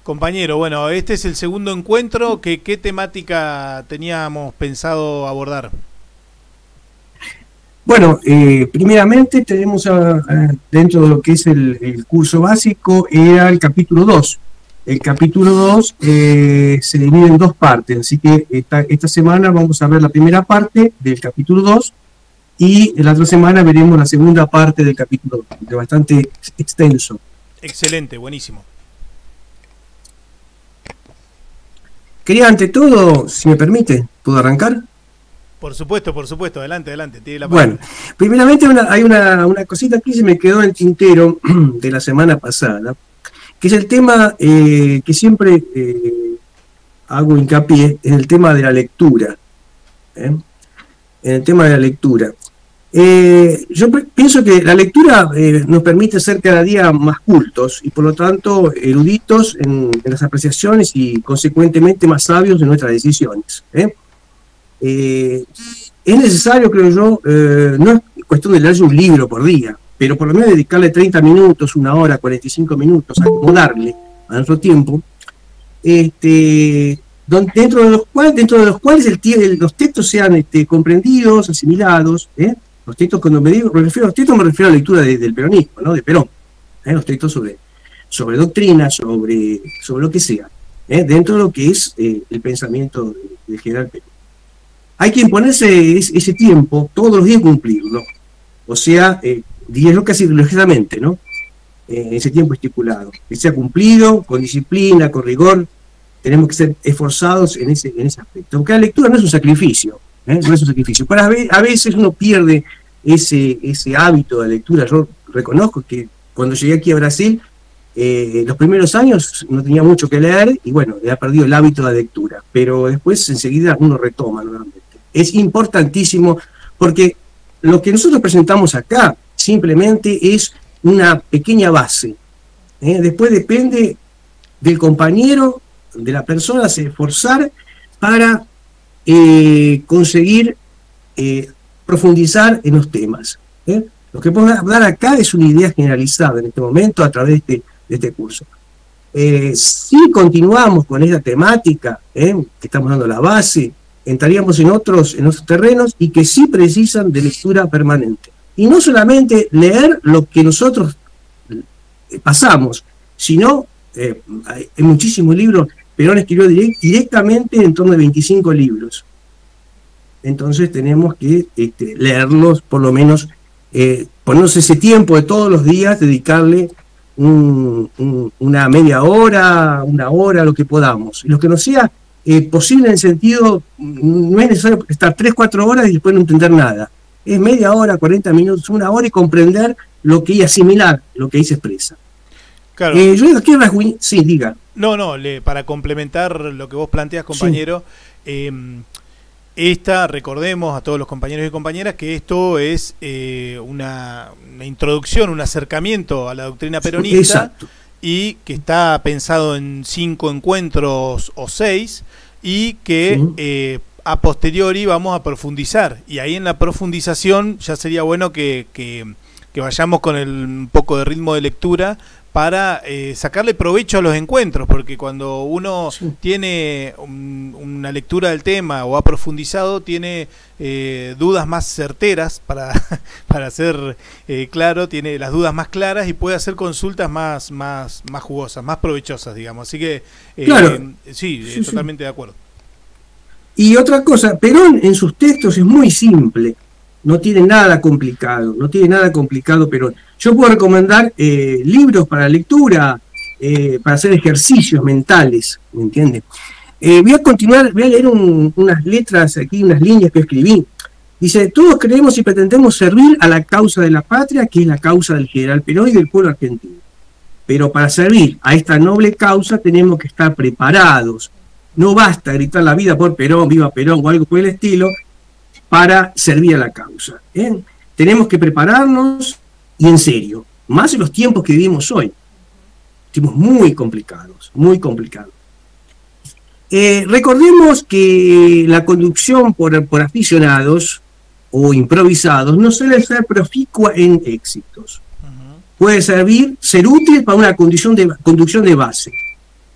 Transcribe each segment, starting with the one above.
Compañero, bueno, este es el segundo encuentro. ¿Qué temática teníamos pensado abordar? Bueno, primeramente tenemos dentro de lo que es el curso básico, era el capítulo 2. El capítulo 2 se divide en dos partes, así que esta semana vamos a ver la primera parte del capítulo 2 y la otra semana veremos la segunda parte del capítulo 2, que es bastante extenso. Excelente, buenísimo. Quería ante todo, si me permite, ¿puedo arrancar? Por supuesto, adelante, tiene la palabra. Bueno, primeramente hay una cosita que se me quedó en el tintero de la semana pasada, que es el tema que siempre hago hincapié, en el tema de la lectura. En el tema de la lectura. Yo pienso que la lectura nos permite ser cada día más cultos y por lo tanto eruditos en las apreciaciones y consecuentemente más sabios en nuestras decisiones. Es necesario, creo yo, no es cuestión de leer un libro por día, pero por lo menos dedicarle 30 minutos, una hora, 45 minutos, acomodarle a nuestro tiempo, dentro de los cuales los textos sean comprendidos, asimilados. Los textos, cuando me refiero a los textos, me refiero a la lectura del peronismo, ¿no? De Perón. Los textos sobre doctrina, sobre lo que sea, dentro de lo que es el pensamiento del general Perón. Hay que imponerse ese tiempo, todos los días cumplirlo. O sea, diríalo casi religiosamente, ¿no? Ese tiempo estipulado. Que sea cumplido, con disciplina, con rigor. Tenemos que ser esforzados en ese aspecto. Aunque la lectura no es un sacrificio, no es un sacrificio. Pero a veces uno pierde ese hábito de lectura. Yo reconozco que cuando llegué aquí a Brasil, los primeros años no tenía mucho que leer y bueno, he perdido el hábito de la lectura. Pero después enseguida uno retoma nuevamente. Es importantísimo porque lo que nosotros presentamos acá simplemente es una pequeña base. Después depende del compañero, de la persona, se esforzar para conseguir profundizar en los temas. Lo que podemos dar acá es una idea generalizada en este momento a través de este curso. Si continuamos con esta temática, que estamos dando la base, entraríamos en otros terrenos y que sí precisan de lectura permanente. Y no solamente leer lo que nosotros pasamos, sino hay muchísimos libros. Perón escribió directamente en torno de 25 libros. Entonces tenemos que leerlos, por lo menos, ponernos ese tiempo de todos los días, dedicarle una media hora, una hora, lo que podamos. Lo que nos sea posible en el sentido, no es necesario estar 3, 4 horas y después no entender nada. Es media hora, 40 minutos, una hora y comprender lo que y asimilar lo que ahí se expresa. Claro. Yo digo, sí, diga. No, para complementar lo que vos planteas, compañero, sí. Recordemos a todos los compañeros y compañeras que esto es una introducción, un acercamiento a la doctrina peronista. Exacto. Y que está pensado en 5 encuentros o 6 y que a posteriori vamos a profundizar. Y ahí en la profundización ya sería bueno que vayamos con un poco de ritmo de lectura para sacarle provecho a los encuentros, porque cuando uno tiene una lectura del tema o ha profundizado, tiene dudas más certeras, para ser claro, tiene las dudas más claras y puede hacer consultas más jugosas, más provechosas, digamos. Así que, claro, sí, totalmente de acuerdo. Y otra cosa, Perón en sus textos es muy simple. No tiene nada complicado, Perón. Yo puedo recomendar libros para lectura, para hacer ejercicios mentales, ¿me entiende? Voy a leer unas letras aquí, unas líneas que escribí. Dice: todos creemos y pretendemos servir a la causa de la patria, que es la causa del general Perón y del pueblo argentino. Pero para servir a esta noble causa tenemos que estar preparados. No basta gritar la vida por Perón, viva Perón o algo por el estilo, para servir a la causa. Tenemos que prepararnos y en serio, más en los tiempos que vivimos hoy. Tiempos muy complicados, muy complicados. Recordemos que la conducción por aficionados o improvisados no suele ser proficua en éxitos. Puede ser útil para una conducción de base,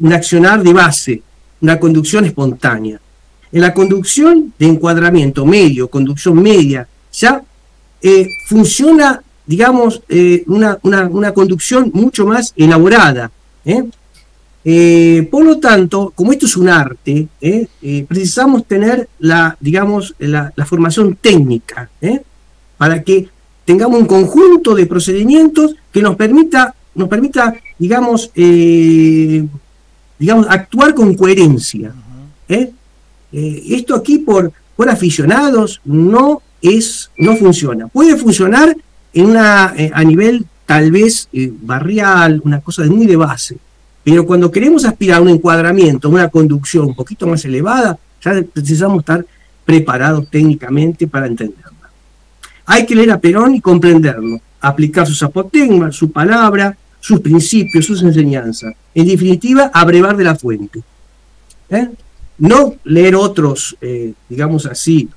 un accionar de base, una conducción espontánea. En la conducción de encuadramiento medio, conducción media, ya funciona, digamos, una conducción mucho más elaborada. Por lo tanto, como esto es un arte, precisamos tener digamos, la formación técnica, para que tengamos un conjunto de procedimientos que nos permita digamos, actuar con coherencia. Esto aquí por aficionados no funciona. Puede funcionar a nivel tal vez barrial, una cosa muy de base, pero cuando queremos aspirar a un encuadramiento, a una conducción un poquito más elevada, ya precisamos estar preparados técnicamente para entenderla. Hay que leer a Perón y comprenderlo, aplicar sus apotegmas, su palabra, sus principios, sus enseñanzas. En definitiva, abrevar de la fuente. No leer otros, digamos así,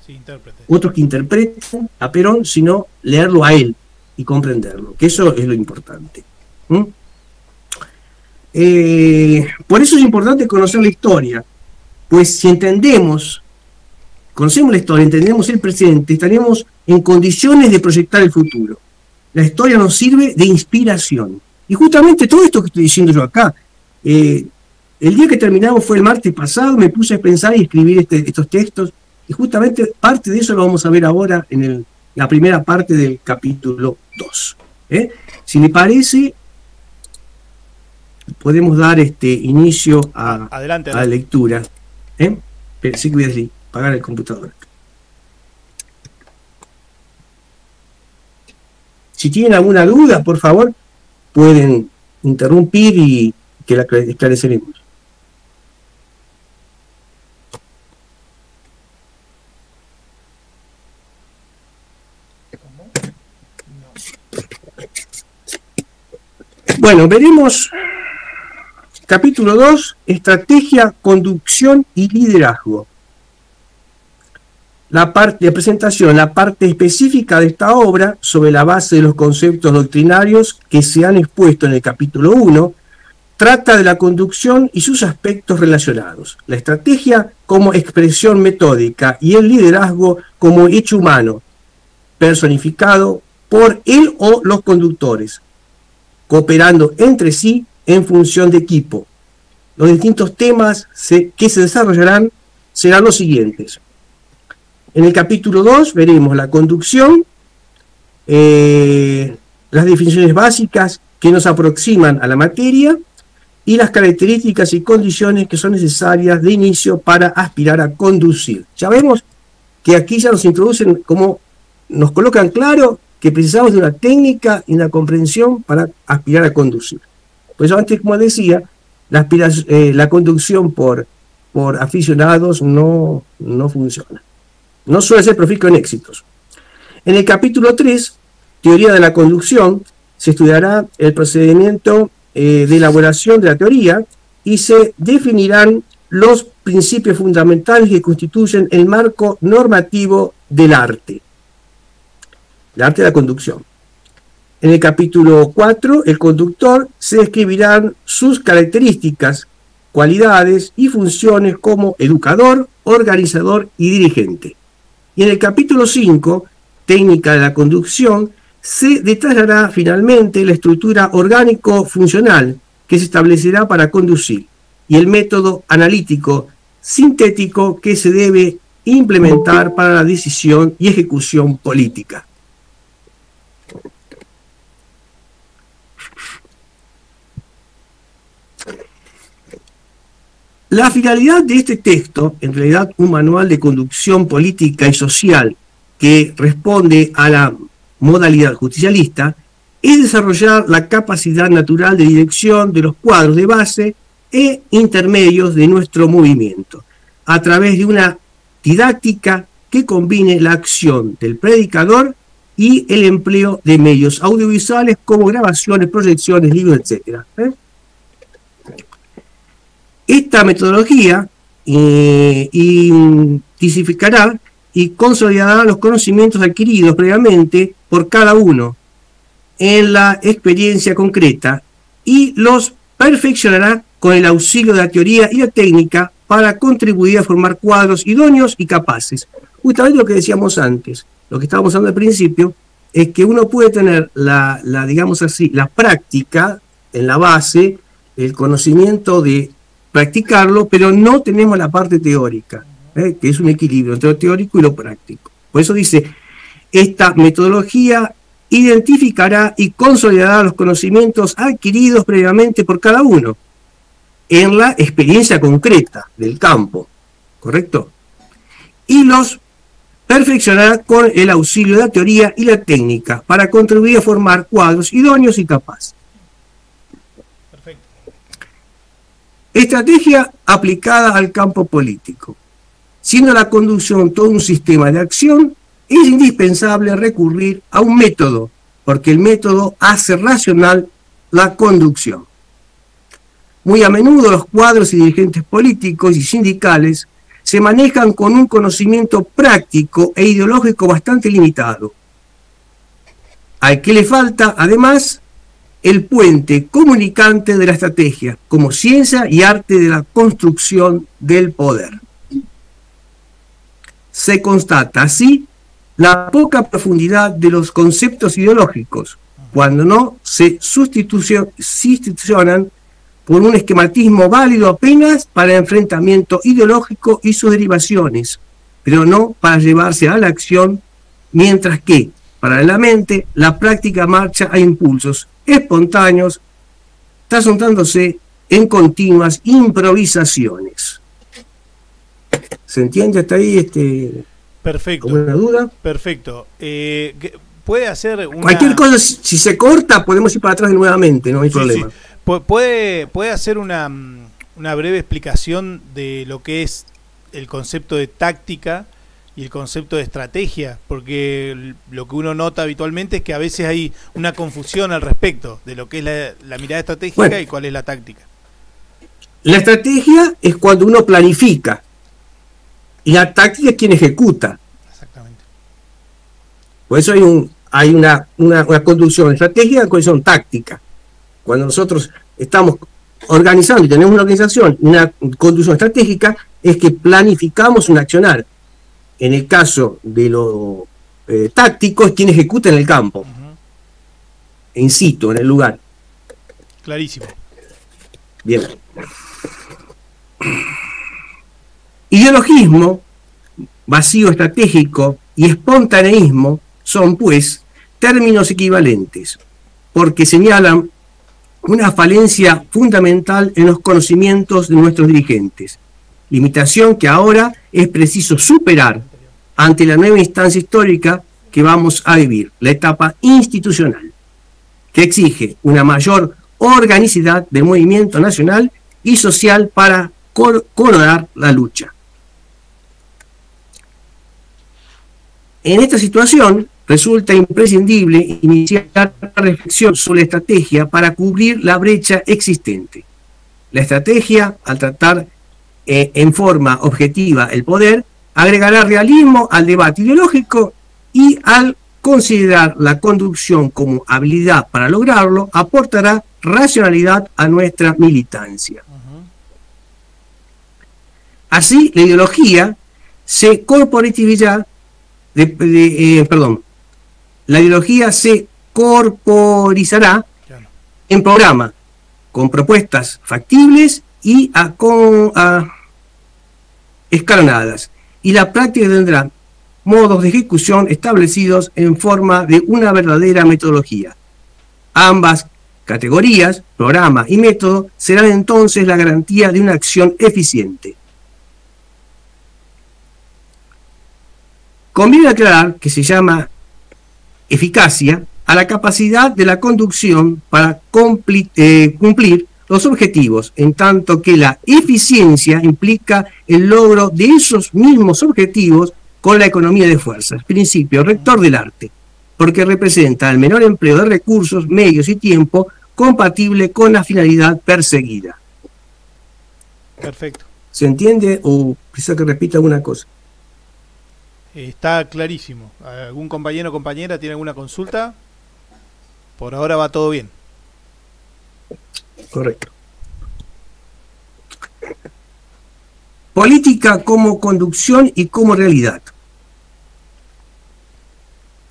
otros que interpreten a Perón, sino leerlo a él y comprenderlo, que eso es lo importante. Por eso es importante conocer la historia, pues si conocemos la historia, entendemos el presente, estaremos en condiciones de proyectar el futuro. La historia nos sirve de inspiración. Y justamente todo esto que estoy diciendo yo acá, el día que terminamos fue el martes pasado, me puse a pensar y escribir estos textos, y justamente parte de eso lo vamos a ver ahora en la primera parte del capítulo 2. Si le parece, podemos dar inicio a la lectura. Pero sí que voy a apagar el computador. Si tienen alguna duda, por favor, pueden interrumpir y que la esclareceremos. Bueno, veremos capítulo 2, estrategia, conducción y liderazgo. La parte de presentación, la parte específica de esta obra, sobre la base de los conceptos doctrinarios que se han expuesto en el capítulo 1, trata de la conducción y sus aspectos relacionados. La estrategia como expresión metódica y el liderazgo como hecho humano, personificado por él o los conductores, cooperando entre sí en función de equipo. Los distintos temas que se desarrollarán serán los siguientes. En el capítulo 2 veremos la conducción, las definiciones básicas que nos aproximan a la materia y las características y condiciones que son necesarias de inicio para aspirar a conducir. Ya vemos que aquí ya nos introducen, como nos colocan claro, que precisamos de una técnica y una comprensión para aspirar a conducir. Por eso antes, como decía, la conducción por aficionados no funciona. No suele ser profícuo en éxitos. En el capítulo 3, teoría de la conducción, se estudiará el procedimiento de elaboración de la teoría y se definirán los principios fundamentales que constituyen el marco normativo del arte. El arte de la conducción. En el capítulo 4, el conductor, se describirán sus características, cualidades y funciones como educador, organizador y dirigente. Y en el capítulo 5, técnica de la conducción, se detallará finalmente la estructura orgánico-funcional que se establecerá para conducir y el método analítico sintético que se debe implementar para la decisión y ejecución política. La finalidad de este texto, en realidad un manual de conducción política y social que responde a la modalidad justicialista, es desarrollar la capacidad natural de dirección de los cuadros de base e intermedios de nuestro movimiento, a través de una didáctica que combine la acción del predicador y el empleo de medios audiovisuales como grabaciones, proyecciones, libros, etc. Esta metodología intensificará y consolidará los conocimientos adquiridos previamente por cada uno en la experiencia concreta y los perfeccionará con el auxilio de la teoría y la técnica para contribuir a formar cuadros idóneos y capaces. Justamente lo que decíamos antes, lo que estábamos hablando al principio, es que uno puede tener digamos así, la práctica en la base, el conocimiento de practicarlo, pero no tenemos la parte teórica, que es un equilibrio entre lo teórico y lo práctico. Por eso dice, esta metodología identificará y consolidará los conocimientos adquiridos previamente por cada uno en la experiencia concreta del campo, ¿correcto? Y los perfeccionará con el auxilio de la teoría y la técnica para contribuir a formar cuadros idóneos y capaces. Perfecto. Estrategia aplicada al campo político. Siendo la conducción todo un sistema de acción, es indispensable recurrir a un método, porque el método hace racional la conducción. Muy a menudo los cuadros y dirigentes políticos y sindicales se manejan con un conocimiento práctico e ideológico bastante limitado, al que le falta, además, el puente comunicante de la estrategia, como ciencia y arte de la construcción del poder. Se constata así la poca profundidad de los conceptos ideológicos, cuando no se sustitucionan por un esquematismo válido apenas para el enfrentamiento ideológico y sus derivaciones, pero no para llevarse a la acción, mientras que, paralelamente, la práctica marcha a impulsos espontáneos, trasuntándose en continuas improvisaciones. ¿Se entiende hasta ahí? Perfecto. ¿Alguna duda? Perfecto. ¿Puede hacer una... Cualquier cosa, si se corta, podemos ir para atrás nuevamente, no hay problema. Sí. ¿Puede hacer una breve explicación de lo que es el concepto de táctica y el concepto de estrategia? Porque lo que uno nota habitualmente es que a veces hay una confusión al respecto de lo que es la mirada estratégica y cuál es la táctica. La estrategia es cuando uno planifica y la táctica es quien ejecuta. Exactamente. Por eso hay una conducción estratégica y una conducción táctica. Cuando nosotros estamos organizando y tenemos una organización, una conducción estratégica, es que planificamos un accionar. En el caso de lo táctico, es quien ejecuta en el campo, in situ, en el lugar. Clarísimo. Bien. Ideologismo, vacío estratégico y espontaneísmo son, pues, términos equivalentes, porque señalan una falencia fundamental en los conocimientos de nuestros dirigentes, limitación que ahora es preciso superar ante la nueva instancia histórica que vamos a vivir, la etapa institucional, que exige una mayor organicidad del movimiento nacional y social para coronar la lucha. En esta situación, resulta imprescindible iniciar la reflexión sobre la estrategia para cubrir la brecha existente. La estrategia, al tratar en forma objetiva el poder, agregará realismo al debate ideológico y al considerar la conducción como habilidad para lograrlo, aportará racionalidad a nuestra militancia. Así, la ideología se corporativizará, la ideología se corporizará en programa, con propuestas factibles y escalonadas, y la práctica tendrá modos de ejecución establecidos en forma de una verdadera metodología. Ambas categorías, programa y método, serán entonces la garantía de una acción eficiente. Conviene aclarar que se llama eficacia a la capacidad de la conducción para cumplir los objetivos, en tanto que la eficiencia implica el logro de esos mismos objetivos con la economía de fuerzas, principio rector del arte, porque representa el menor empleo de recursos, medios y tiempo compatible con la finalidad perseguida. Perfecto. ¿Se entiende o quizá que repita alguna cosa? Está clarísimo. ¿Algún compañero o compañera tiene alguna consulta? Por ahora va todo bien. Correcto. política como conducción y como realidad.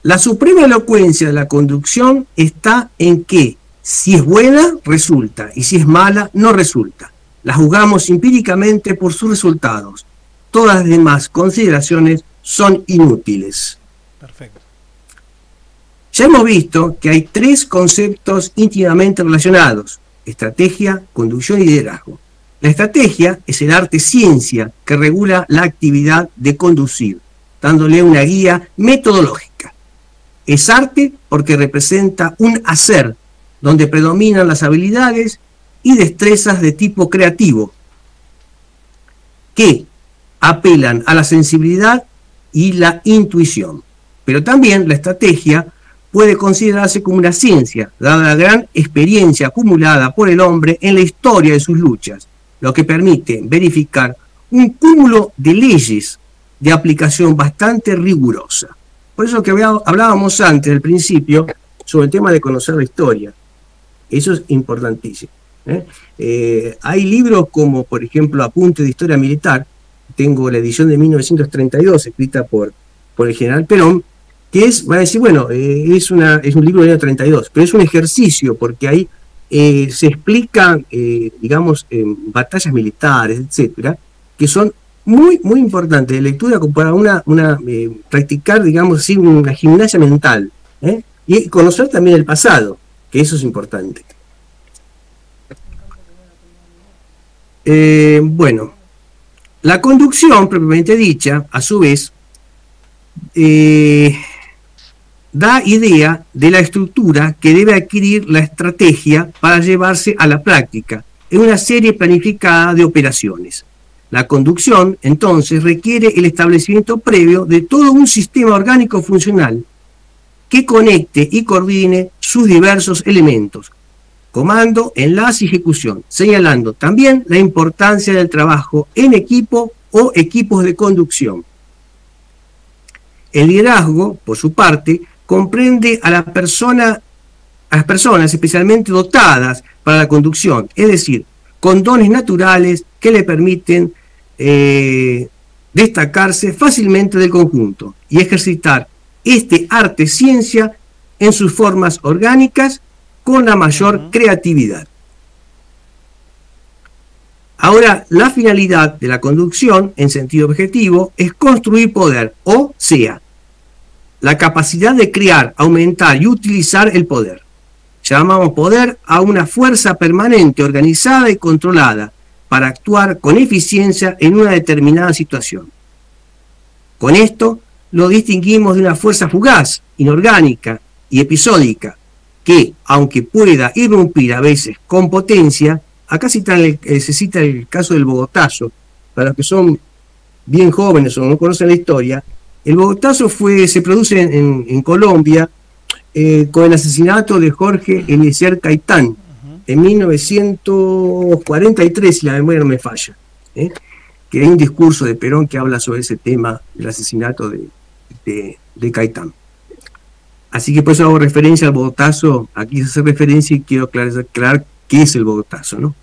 La suprema elocuencia de la conducción está en que si es buena, resulta, y si es mala, no resulta. La juzgamos empíricamente por sus resultados. Todas las demás consideraciones son inútiles. Perfecto. Ya hemos visto que hay tres conceptos íntimamente relacionados: estrategia, conducción y liderazgo. La estrategia es el arte-ciencia que regula la actividad de conducir, dándole una guía metodológica. Es arte porque representa un hacer, donde predominan las habilidades y destrezas de tipo creativo, que apelan a la sensibilidad y la intuición. Pero también la estrategia puede considerarse como una ciencia, dada la gran experiencia acumulada por el hombre en la historia de sus luchas, lo que permite verificar un cúmulo de leyes de aplicación bastante rigurosa. Por eso que hablábamos antes, al principio, sobre el tema de conocer la historia. Eso es importantísimo. Hay libros como, por ejemplo, Apuntes de Historia Militar. Tengo la edición de 1932, escrita por el general Perón, que va a decir, bueno, es un libro del año 32, pero es un ejercicio, porque ahí se explican, digamos, batallas militares, etcétera, que son muy, muy importantes de lectura para practicar, digamos así, una gimnasia mental, y conocer también el pasado, que eso es importante. Bueno, la conducción propiamente dicha, a su vez, da idea de la estructura que debe adquirir la estrategia para llevarse a la práctica en una serie planificada de operaciones. La conducción, entonces, requiere el establecimiento previo de todo un sistema orgánico funcional que conecte y coordine sus diversos elementos: comando, enlace y ejecución, señalando también la importancia del trabajo en equipo o equipos de conducción. El liderazgo, por su parte, comprende a las personas especialmente dotadas para la conducción, es decir, con dones naturales que le permiten destacarse fácilmente del conjunto y ejercitar este arte-ciencia en sus formas orgánicas con la mayor creatividad. Ahora, la finalidad de la conducción, en sentido objetivo, es construir poder, o sea, la capacidad de crear, aumentar y utilizar el poder. Llamamos poder a una fuerza permanente, organizada y controlada para actuar con eficiencia en una determinada situación. Con esto lo distinguimos de una fuerza fugaz, inorgánica y episódica, que, aunque pueda irrumpir a veces con potencia, acá se cita el caso del Bogotazo. Para los que son bien jóvenes o no conocen la historia, el Bogotazo se produce en Colombia con el asesinato de Jorge Eliezer Gaitán en 1943, si la memoria no me falla, que hay un discurso de Perón que habla sobre ese tema del asesinato de Gaitán. Así que por eso hago referencia al Bogotazo. Aquí se hace referencia y quiero aclarar qué es el Bogotazo, ¿no?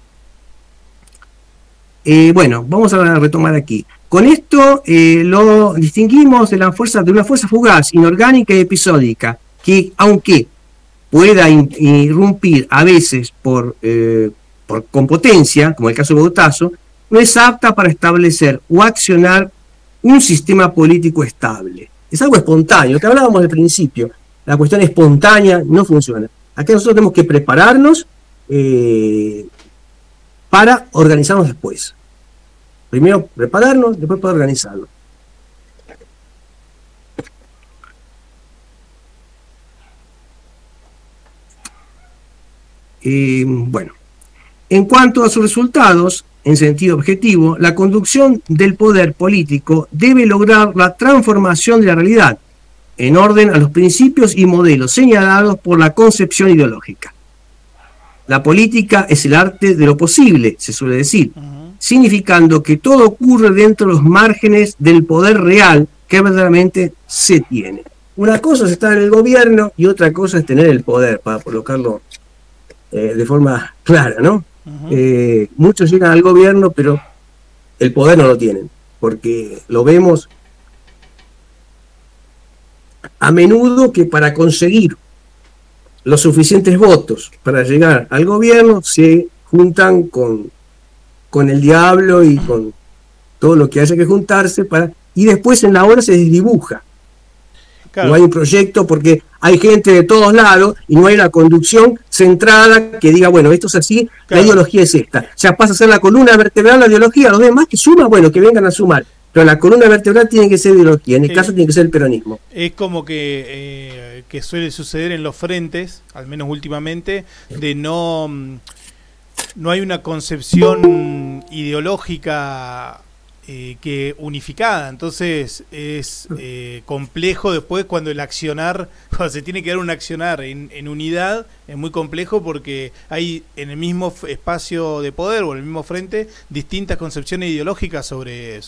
Bueno, vamos a retomar aquí. Con esto lo distinguimos de una fuerza fugaz, inorgánica y episódica, que aunque pueda irrumpir a veces con potencia, como el caso de Bogotazo, no es apta para establecer o accionar un sistema político estable. Es algo espontáneo, que hablábamos al principio. La cuestión espontánea no funciona. Acá nosotros tenemos que prepararnos para organizarnos después. Primero prepararnos, después para organizarnos. Bueno, en cuanto a sus resultados, en sentido objetivo, la conducción del poder político debe lograr la transformación de la realidad en orden a los principios y modelos señalados por la concepción ideológica. La política es el arte de lo posible, se suele decir, significando que todo ocurre dentro de los márgenes del poder real que verdaderamente se tiene. Una cosa es estar en el gobierno y otra cosa es tener el poder, para colocarlo de forma clara, ¿no? Muchos llegan al gobierno, pero el poder no lo tienen, porque lo vemos a menudo que para conseguir los suficientes votos para llegar al gobierno se juntan con el diablo y con todo lo que haya que juntarse y después en la hora se desdibuja. Claro. No hay un proyecto porque hay gente de todos lados y no hay una conducción centrada que diga, bueno, esto es así, claro, la ideología es esta. Ya pasa a ser la columna vertebral la ideología, los demás que suman, bueno, que vengan a sumar. Pero la columna vertebral tiene que ser ideología, en el caso tiene que ser el peronismo. Es como que suele suceder en los frentes, al menos últimamente, de no hay una concepción ideológica que unificada, entonces es complejo después cuando se tiene que dar un accionar en unidad, es muy complejo porque hay en el mismo espacio de poder o en el mismo frente distintas concepciones ideológicas sobre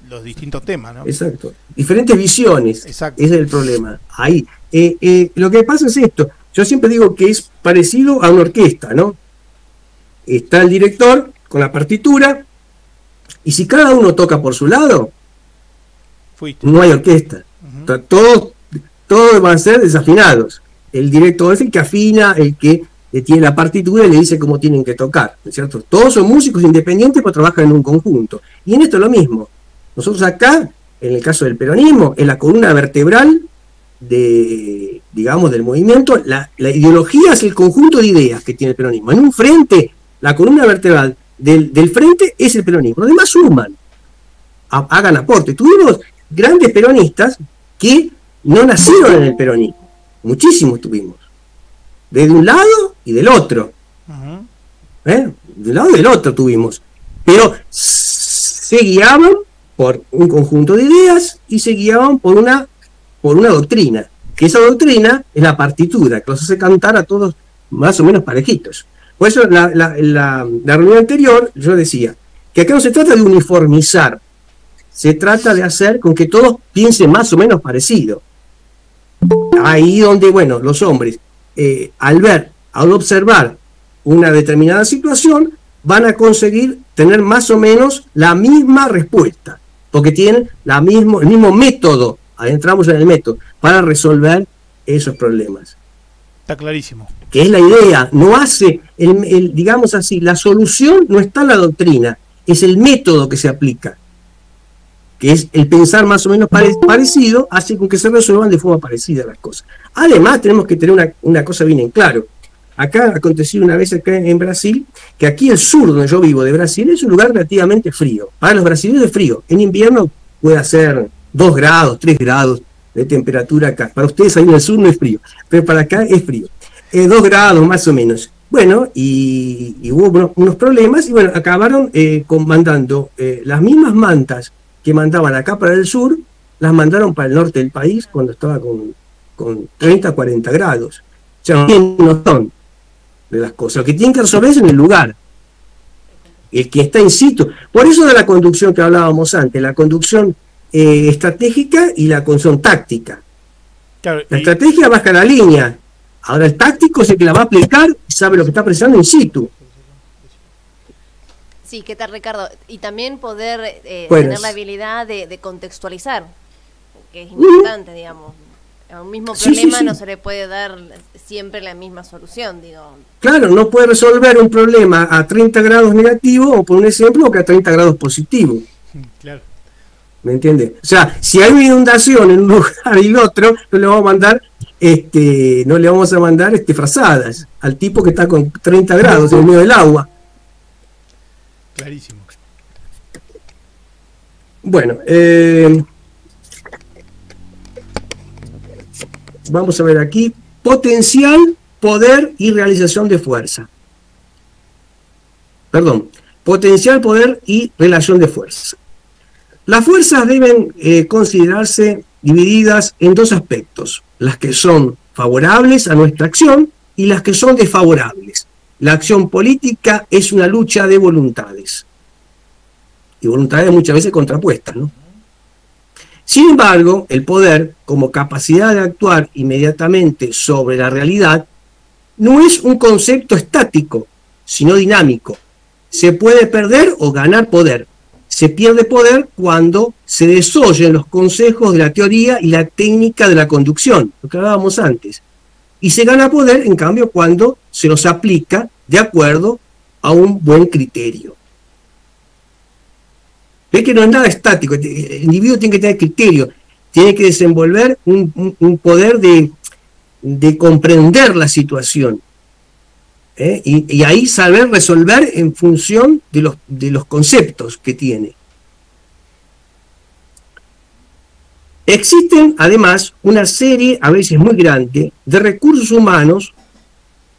los distintos temas, ¿no? Exacto, diferentes visiones. Exacto. Ese es el problema. Ahí, lo que pasa es esto, yo siempre digo que es parecido a una orquesta, ¿no? Está el director con la partitura, y si cada uno toca por su lado, no hay orquesta. Todos van a ser desafinados. El director es el que afina, el que tiene la partitura y le dice cómo tienen que tocar, ¿no es cierto? Todos son músicos independientes, pero trabajan en un conjunto. Y en esto es lo mismo. Nosotros acá, en el caso del peronismo, en la columna vertebral digamos, del movimiento, la ideología es el conjunto de ideas que tiene el peronismo. En un frente, la columna vertebral del frente es el peronismo. Los demás suman, hagan aporte. Tuvimos grandes peronistas que no nacieron en el peronismo. Muchísimos tuvimos. De un lado y del otro. De un lado y del otro tuvimos. Pero se guiaban por un conjunto de ideas y se guiaban por una doctrina. Que esa doctrina es la partitura, que los hace cantar a todos más o menos parejitos. Por eso la reunión anterior yo decía que acá no se trata de uniformizar, se trata de hacer con que todos piensen más o menos parecido. Ahí donde, bueno, los hombres, al observar una determinada situación, van a conseguir tener más o menos la misma respuesta, porque tienen el mismo método, adentramos en el método, para resolver esos problemas. Está clarísimo. Que es la idea, no hace, digamos así, la solución no está en la doctrina, es el método que se aplica, que es el pensar más o menos parecido, hace con que se resuelvan de forma parecida las cosas. Además, tenemos que tener una cosa bien en claro. Acá aconteció una vez acá en Brasil, que aquí el sur donde yo vivo de Brasil es un lugar relativamente frío. Para los brasileños es frío. En invierno puede hacer 2 grados, 3 grados de temperatura acá. Para ustedes ahí en el sur no es frío, pero para acá es frío. 2 grados más o menos. Bueno, y hubo unos problemas y bueno, acabaron mandando las mismas mantas que mandaban acá para el sur, las mandaron para el norte del país cuando estaba con 30, 40 grados. O sea, no son de las cosas. Lo que tienen que resolver es en el lugar. El que está in situ. Por eso de la conducción que hablábamos antes, la conducción estratégica y la conducción táctica. Claro, la estrategia baja la línea. Ahora el táctico es el que la va a aplicar y sabe lo que está precisando in situ. Sí, ¿qué tal, Ricardo? Y también poder tener la habilidad de contextualizar, que es importante, digamos. A un mismo problema no se le puede dar siempre la misma solución, digo. Claro, no puede resolver un problema a 30 grados negativo, o por un ejemplo, que a 30 grados positivo. Claro. ¿Me entiende? O sea, si hay una inundación en un lugar y el otro, no le vamos a mandar frazadas al tipo que está con 30 grados en el medio del agua. Clarísimo. Bueno, vamos a ver aquí, potencial, poder y realización de fuerza. Perdón, potencial, poder y relación de fuerza. Las fuerzas deben considerarse divididas en 2 aspectos, las que son favorables a nuestra acción y las que son desfavorables. La acción política es una lucha de voluntades, y voluntades muchas veces contrapuestas, ¿no? Sin embargo, el poder, como capacidad de actuar inmediatamente sobre la realidad, no es un concepto estático, sino dinámico. Se puede perder o ganar poder. se pierde poder cuando se desoyen los consejos de la teoría y la técnica de la conducción, lo que hablábamos antes. Y se gana poder, en cambio, cuando se los aplica de acuerdo a un buen criterio. Ve que no es nada estático, el individuo tiene que tener criterio, tiene que desenvolver un poder de comprender la situación. Y ahí saber resolver en función de los conceptos que tiene. Existen además una serie, a veces muy grande, de recursos humanos,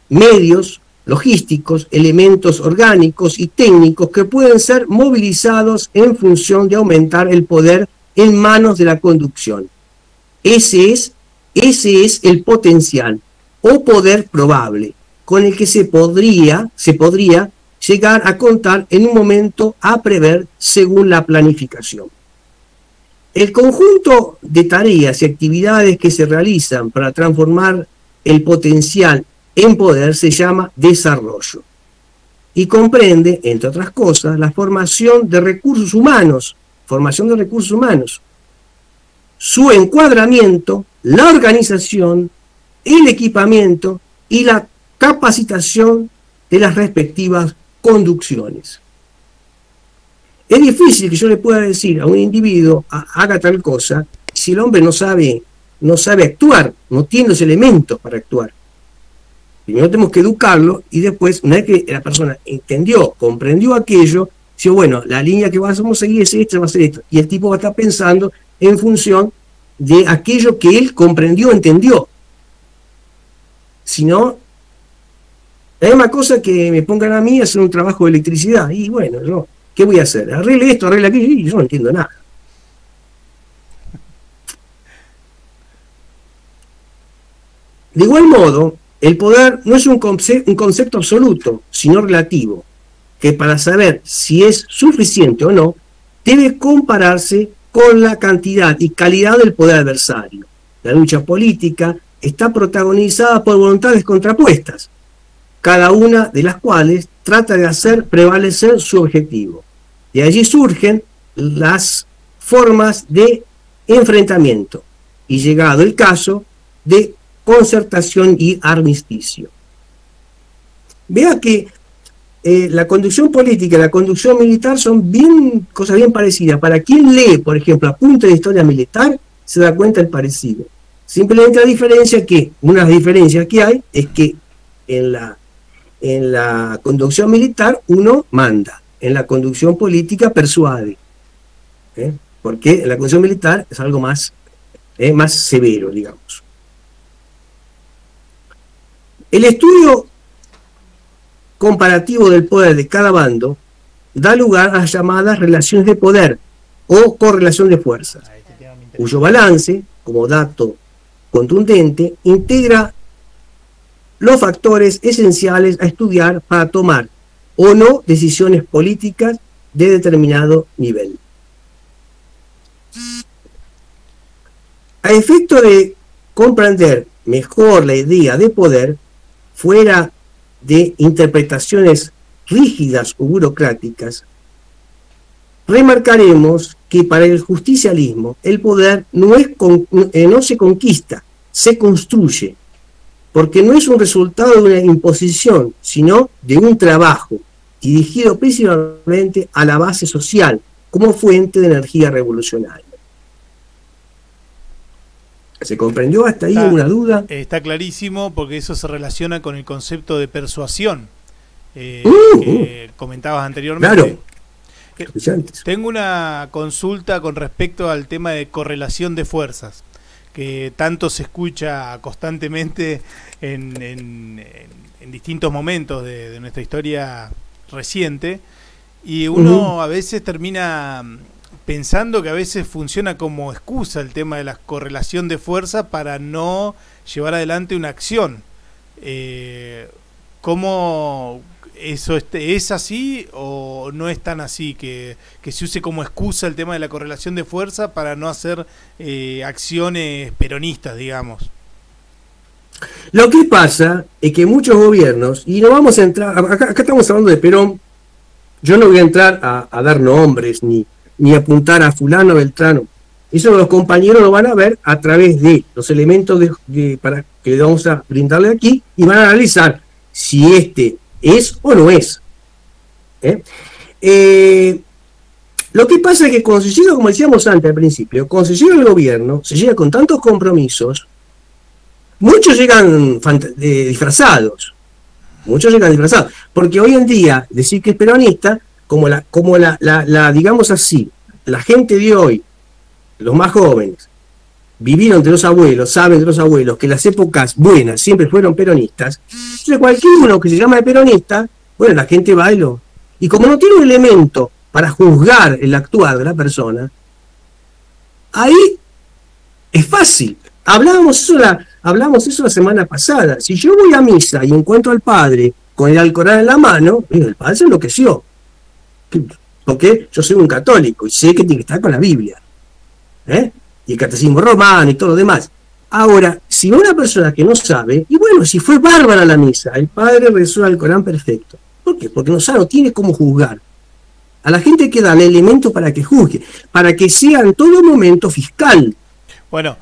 medios, logísticos, elementos orgánicos y técnicos que pueden ser movilizados en función de aumentar el poder en manos de la conducción. Ese es el potencial o poder probable con el que se podría llegar a contar en un momento a prever según la planificación. El conjunto de tareas y actividades que se realizan para transformar el potencial en poder se llama desarrollo y comprende, entre otras cosas, la formación de recursos humanos, su encuadramiento, la organización, el equipamiento y la capacitación de las respectivas conducciones. Es difícil que yo le pueda decir a un individuo haga tal cosa si el hombre no sabe actuar, no tiene los elementos para actuar. Primero tenemos que educarlo y después, una vez que la persona entendió, comprendió aquello, dice, bueno, la línea que vamos a seguir es esta, va a ser esto. Y el tipo va a estar pensando en función de aquello que él comprendió, entendió. Si no, la misma cosa que me pongan a mí a hacer un trabajo de electricidad. Y bueno, yo, ¿qué voy a hacer? Arregle esto, arregle aquello, y yo no entiendo nada. De igual modo, el poder no es un concepto absoluto, sino relativo, que para saber si es suficiente o no, debe compararse con la cantidad y calidad del poder adversario. La lucha política está protagonizada por voluntades contrapuestas, cada una de las cuales trata de hacer prevalecer su objetivo. De allí surgen las formas de enfrentamiento y, llegado el caso, de concertación y armisticio. Vea que la conducción política y la conducción militar son cosas bien parecidas. Para quien lee, por ejemplo, apuntes de historia militar, se da cuenta del parecido. Simplemente una de las diferencias que hay es que en la conducción militar uno manda, en la conducción política persuade, porque en la conducción militar es algo más severo, digamos. El estudio comparativo del poder de cada bando da lugar a las llamadas relaciones de poder o correlación de fuerzas, cuyo balance, como dato contundente, integra los factores esenciales a estudiar para tomar o no decisiones políticas de determinado nivel. A efecto de comprender mejor la idea de poder, fuera de interpretaciones rígidas o burocráticas, remarcaremos que para el justicialismo el poder no se conquista, se construye, porque no es un resultado de una imposición, sino de un trabajo dirigido principalmente a la base social como fuente de energía revolucionaria. ¿Se comprendió hasta ahí? ¿Alguna duda? Está clarísimo, porque eso se relaciona con el concepto de persuasión que comentabas anteriormente. Claro. Tengo una consulta con respecto al tema de correlación de fuerzas, que tanto se escucha constantemente en distintos momentos de nuestra historia reciente, y uno a veces termina pensando que a veces funciona como excusa el tema de la correlación de fuerza para no llevar adelante una acción. ¿Cómo eso es así o no es tan así, que se use como excusa el tema de la correlación de fuerza para no hacer acciones peronistas, digamos? Lo que pasa es que muchos gobiernos, y no vamos a entrar, acá estamos hablando de Perón, Yo no voy a entrar a dar nombres ni apuntar a fulano, Beltrano. Eso los compañeros lo van a ver a través de los elementos para que le vamos a brindarle aquí, y van a analizar si este es o no es. Lo que pasa es que cuando se llega, como decíamos antes al principio, cuando se llega al gobierno, se llega con tantos compromisos, muchos llegan disfrazados. Muchos llegan disfrazados. Porque hoy en día, decir que es peronista, como digamos así, la gente de hoy, los más jóvenes, vivieron de los abuelos, saben de los abuelos que las épocas buenas siempre fueron peronistas. Entonces cualquier uno que se llama de peronista, bueno, la gente baila. Y como no tiene un elemento para juzgar el actuar de la persona, ahí es fácil. Hablamos eso la semana pasada. Si yo voy a misa y encuentro al padre con el Alcorán en la mano, el padre se enloqueció. Porque yo soy un católico y sé que tiene que estar con la Biblia. Y el catecismo romano y todo lo demás. Ahora, si una persona que no sabe, y bueno, si fue bárbara la misa, el padre rezó al Corán perfecto. ¿Por qué? Porque no tiene cómo juzgar. A la gente hay que darle elementos para que juzgue, para que sea en todo momento fiscal. Bueno,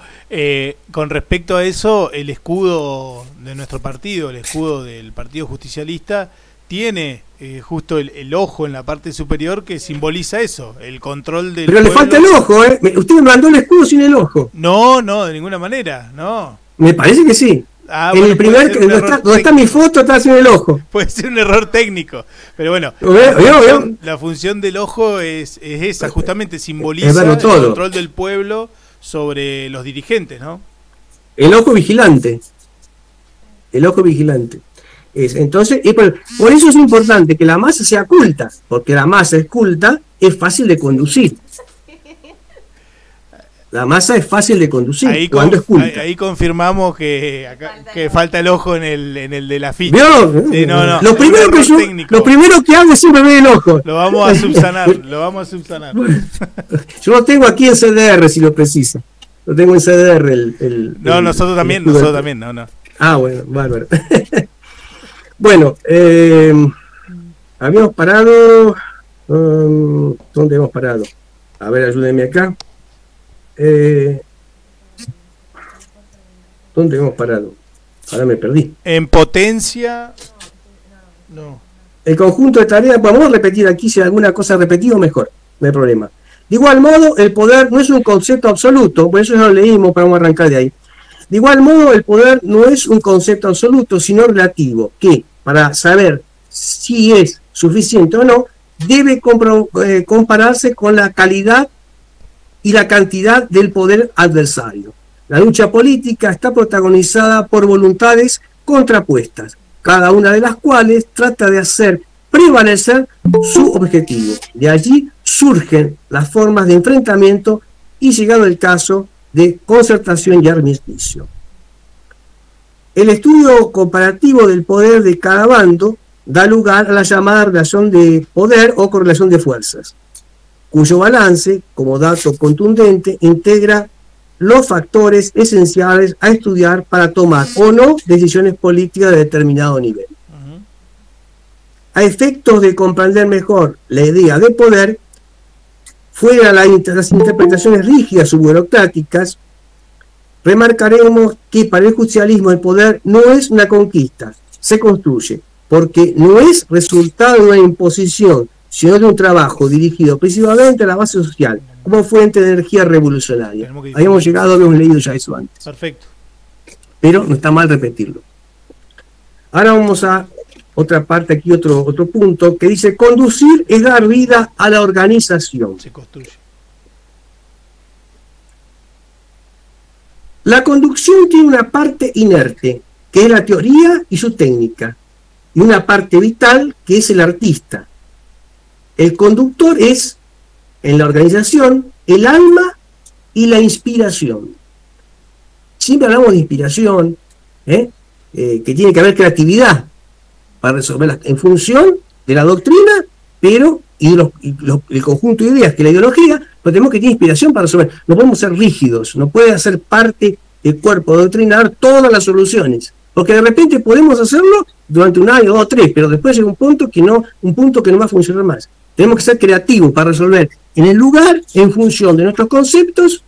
con respecto a eso, el escudo de nuestro partido, el escudo del Partido Justicialista, tiene justo el ojo en la parte superior que simboliza eso, el control del Pero pueblo. Le falta el ojo, ¿eh? Usted me mandó el escudo sin el ojo. No, de ninguna manera, no. Me parece que sí. En el primer, donde está mi foto, está sin el ojo. Puede ser un error técnico, pero bueno, la función del ojo es esa, justamente simboliza el control del pueblo sobre los dirigentes, ¿no? El ojo vigilante. El ojo vigilante. Entonces, por eso es importante que la masa sea culta, porque la masa es culta, es fácil de conducir. La masa es fácil de conducir cuando es culta. Ahí confirmamos que falta el ojo en el de la ficha. Sí, no. Lo primero que hago es siempre ver el ojo. Lo vamos a subsanar. Yo lo tengo aquí en CDR, si lo precisa. Lo tengo en CDR. Nosotros también, no. Ah, bueno, bárbaro. Bueno, habíamos parado. ¿Dónde hemos parado? A ver, ayúdenme acá. ¿Dónde hemos parado? Ahora me perdí. En potencia. No. El conjunto de tareas, vamos a repetir aquí, si hay alguna cosa repetida, mejor, no hay problema. De igual modo, el poder no es un concepto absoluto, por eso ya lo leímos, pero vamos a arrancar de ahí. De igual modo, el poder no es un concepto absoluto, sino relativo, que para saber si es suficiente o no, debe compararse con la calidad y la cantidad del poder adversario. La lucha política está protagonizada por voluntades contrapuestas, cada una de las cuales trata de hacer prevalecer su objetivo. De allí surgen las formas de enfrentamiento y, llegado el caso, de concertación y armisticio. El estudio comparativo del poder de cada bando da lugar a la llamada relación de poder o correlación de fuerzas, cuyo balance, como dato contundente, integra los factores esenciales a estudiar para tomar o no decisiones políticas de determinado nivel. A efectos de comprender mejor la idea de poder, fuera las interpretaciones rígidas o burocráticas, remarcaremos que para el justicialismo el poder no es una conquista, se construye, porque no es resultado de una imposición, sino de un trabajo dirigido principalmente a la base social, como fuente de energía revolucionaria. Habíamos leído ya eso antes. Perfecto. Pero no está mal repetirlo. Ahora vamos a otra parte, aquí otro punto, que dice: conducir es dar vida a la organización. Se construye. La conducción tiene una parte inerte, que es la teoría y su técnica, y una parte vital, que es el artista. El conductor es, en la organización, el alma y la inspiración. Siempre hablamos de inspiración, que tiene que haber creatividad para resolverla en función de la doctrina, pero el conjunto de ideas que la ideología, pero tenemos que tener inspiración para resolver. No podemos ser rígidos, no puede hacer parte del cuerpo doctrinar todas las soluciones, porque de repente podemos hacerlo durante un año, 2 o 3, pero después llega un punto que no va a funcionar más. Tenemos que ser creativos para resolver en el lugar, en función de nuestros conceptos,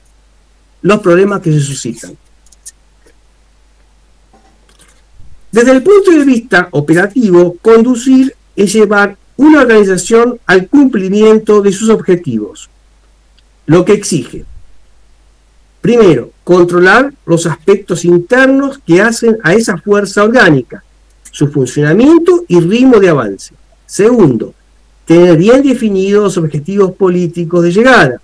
los problemas que se suscitan. Desde el punto de vista operativo, conducir es llevar una organización al cumplimiento de sus objetivos, lo que exige, primero, controlar los aspectos internos que hacen a esa fuerza orgánica, su funcionamiento y ritmo de avance. Segundo, tener bien definidos los objetivos políticos de llegada.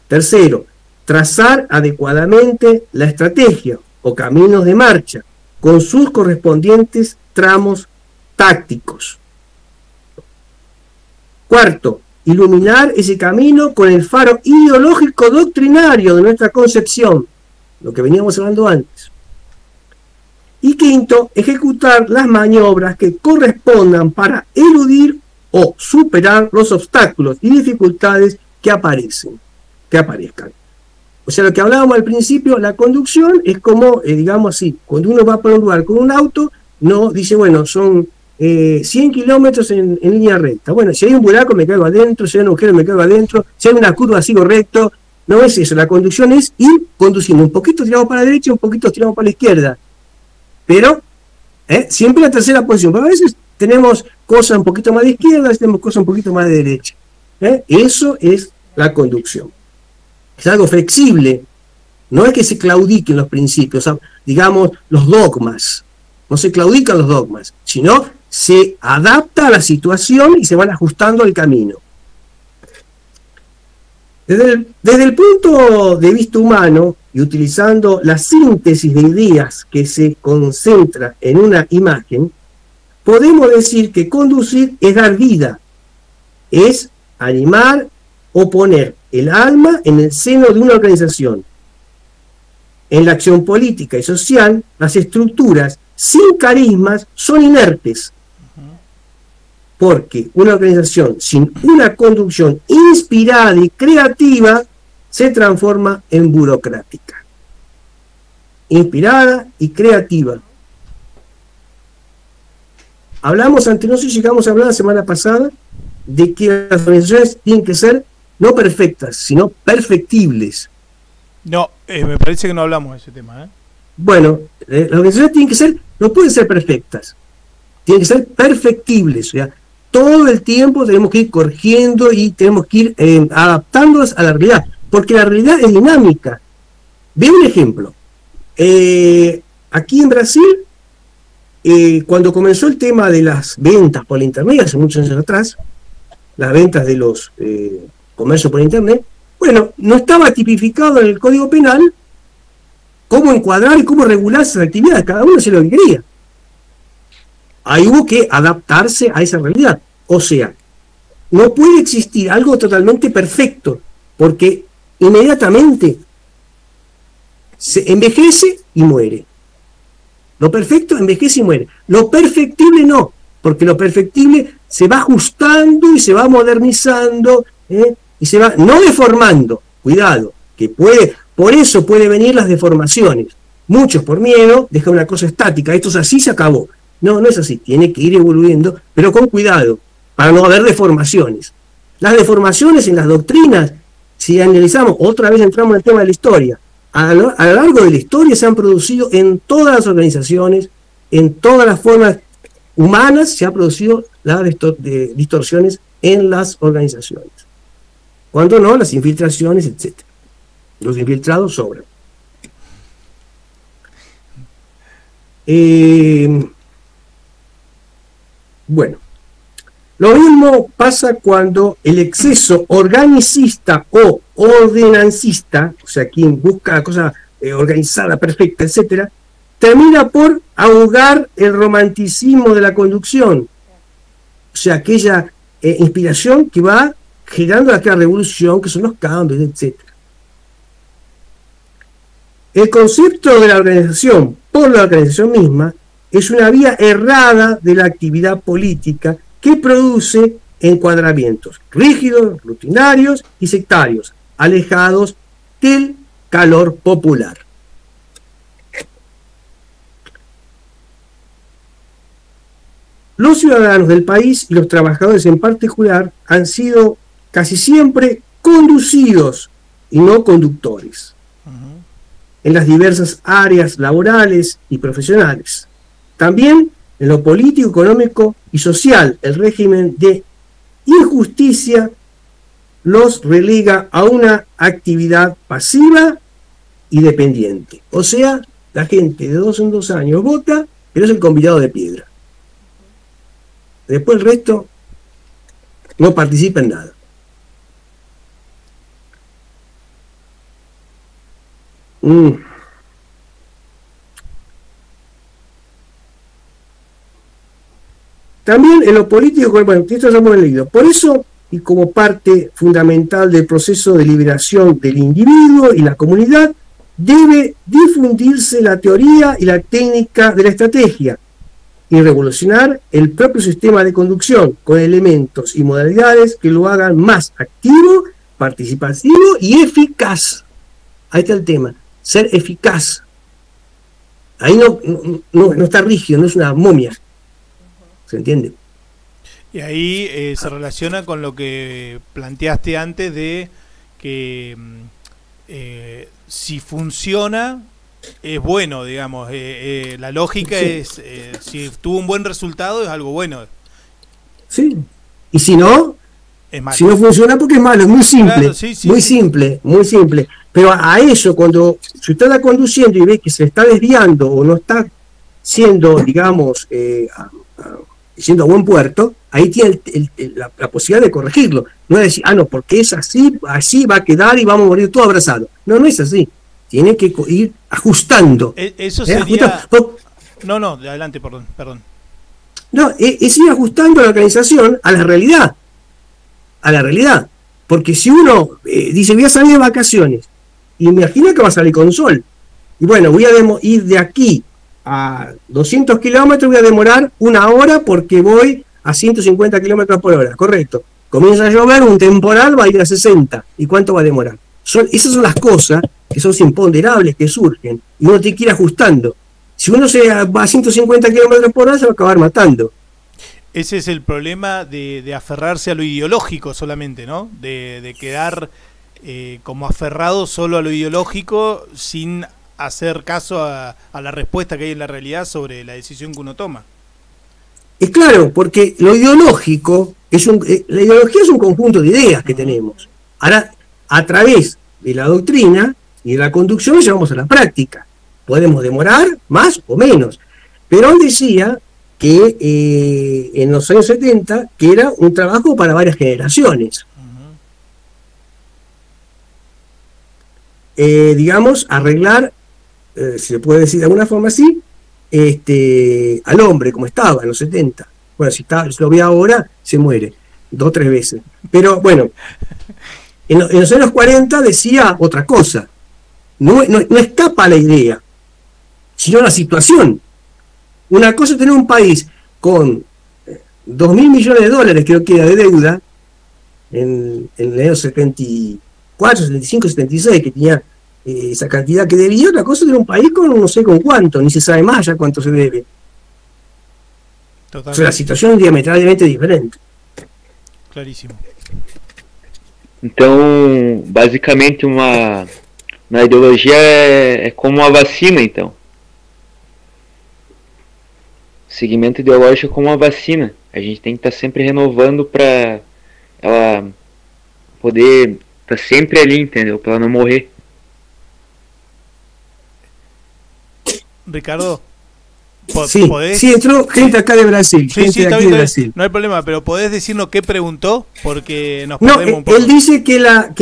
Tercero, trazar adecuadamente la estrategia o caminos de marcha con sus correspondientes tramos tácticos. Cuarto, iluminar ese camino con el faro ideológico doctrinario de nuestra concepción, lo que veníamos hablando antes. Y quinto, ejecutar las maniobras que correspondan para eludir o superar los obstáculos y dificultades que aparezcan. O sea, lo que hablábamos al principio, la conducción es como, digamos así, cuando uno va por un lugar con un auto, no dice, bueno, son 100 kilómetros en línea recta. Bueno, si hay un buraco me caigo adentro, si hay un agujero me caigo adentro, si hay una curva sigo recto. No es eso, la conducción es ir conduciendo. Un poquito tiramos para la derecha, un poquito tiramos para la izquierda. Pero, siempre en la tercera posición. Pero a veces tenemos cosas un poquito más de izquierda, a veces tenemos cosas un poquito más de derecha. Eso es la conducción. Es algo flexible. No es que se claudiquen los principios, digamos, los dogmas. No se claudican los dogmas, sino se adapta a la situación y se van ajustando al camino. Desde el punto de vista humano, y utilizando la síntesis de ideas que se concentra en una imagen, podemos decir que conducir es dar vida, es animar o poner el alma en el seno de una organización. En la acción política y social, las estructuras sin carismas son inertes, porque una organización sin una conducción inspirada y creativa se transforma en burocrática. Inspirada y creativa. Hablamos ante nosotros, llegamos a hablar la semana pasada de que las organizaciones tienen que ser no perfectas, sino perfectibles. No, me parece que no hablamos de ese tema. Bueno, las organizaciones tienen que ser, no pueden ser perfectas, tienen que ser perfectibles, o sea, todo el tiempo tenemos que ir corrigiendo y tenemos que ir adaptándolas a la realidad, porque la realidad es dinámica. Ve un ejemplo. Aquí en Brasil, cuando comenzó el tema de las ventas por internet, hace muchos años atrás, las ventas de los comercios por internet, bueno, no estaba tipificado en el Código Penal cómo encuadrar y cómo regular esas actividades, cada uno hacía lo que quería. Ahí hubo que adaptarse a esa realidad. O sea, no puede existir algo totalmente perfecto, porque inmediatamente se envejece y muere. Lo perfecto envejece y muere. Lo perfectible no, porque lo perfectible se va ajustando y se va modernizando, y se va no deformando. Cuidado, que por eso puede venir las deformaciones. Muchos por miedo dejan una cosa estática, esto es así, se acabó. No, no es así, tiene que ir evoluyendo, pero con cuidado, para no haber deformaciones. Las deformaciones en las doctrinas, si analizamos, otra vez entramos en el tema de la historia, a lo largo de la historia se han producido en todas las organizaciones, en todas las formas humanas, se han producido las distorsiones en las organizaciones. Cuando no, las infiltraciones, etc. Los infiltrados sobran. Bueno, lo mismo pasa cuando el exceso organicista o ordenancista, o sea, quien busca la cosa organizada, perfecta, etcétera, termina por ahogar el romanticismo de la conducción. O sea, aquella inspiración que va generando aquella revolución, que son los cambios, etcétera. El concepto de la organización por la organización misma es una vía errada de la actividad política que produce encuadramientos rígidos, rutinarios y sectarios, alejados del calor popular. los ciudadanos del país y los trabajadores en particular han sido casi siempre conducidos y no conductores en las diversas áreas laborales y profesionales. También en lo político, económico y social, el régimen de injusticia los relega a una actividad pasiva y dependiente. O sea, la gente de 2 en 2 años vota, pero es el convidado de piedra. Después el resto no participa en nada. También en lo político, bueno, esto ya hemos leído. Por eso, y como parte fundamental del proceso de liberación del individuo y la comunidad, debe difundirse la teoría y la técnica de la estrategia y revolucionar el propio sistema de conducción con elementos y modalidades que lo hagan más activo, participativo y eficaz. Ahí está el tema, ser eficaz. Ahí no está rígido, no es una momia. ¿Se entiende? Y ahí se relaciona con lo que planteaste antes de que si funciona es bueno, digamos. La lógica es, si tuvo un buen resultado es algo bueno. Sí. Y si no, es malo. Si no funciona porque es malo, es muy simple. Claro, simple, muy simple. Pero a eso, cuando si usted está conduciendo y ve que se está desviando o no está siendo, digamos, siendo a buen puerto, ahí tiene la posibilidad de corregirlo. No es decir, no, porque es así va a quedar y vamos a morir todos abrazados. No es así. Tiene que ir ajustando. Eso sería... No, adelante, perdón. No, es ir ajustando a la organización a la realidad. Porque si uno dice, voy a salir de vacaciones, imagina que va a salir con sol. Y bueno, voy a ir de aquí a 200 kilómetros, voy a demorar 1 hora porque voy a 150 kilómetros por hora, correcto. Comienza a llover, un temporal va a ir a 60. ¿Y cuánto va a demorar? Esas son las cosas que son imponderables, que surgen, y uno tiene que ir ajustando. Si uno se va a 150 kilómetros por hora, se va a acabar matando. Ese es el problema de aferrarse a lo ideológico solamente, ¿no? De quedar como aferrado solo a lo ideológico sin hacer caso a la respuesta que hay en la realidad sobre la decisión que uno toma. Es claro, porque lo ideológico la ideología es un conjunto de ideas que tenemos. Ahora, a través de la doctrina y de la conducción, llevamos a la práctica. Podemos demorar más o menos. Perón decía que en los años 70 que era un trabajo para varias generaciones. Digamos, arreglar, si se puede decir de alguna forma así, al hombre como estaba en los 70. Bueno, si lo ve ahora, se muere 2 o 3 veces. Pero bueno, en los años 40 decía otra cosa. No escapa la idea, sino la situación. Una cosa es tener un país con 2.000 millones de dólares, creo que era de deuda, en el año 74, 75, 76, que tenía esa cantidad que debía. Otra cosa es tener un país con no sé con cuánto, ni se sabe más ya cuánto se debe. Totalmente. O sea, la situación es diametralmente diferente. Clarísimo. Então, basicamente, uma ideologia é como uma vacina, então. Segmento ideológico é como uma vacina. A gente tem que estar sempre renovando para ela poder estar sempre ali, entendeu? Para ela não morrer. Ricardo, sí, entró gente acá de Brasil. Sí, está bien, Brasil. No hay problema, pero ¿podés decirnos qué preguntó? Porque nos perdemos un poco. Él dice que la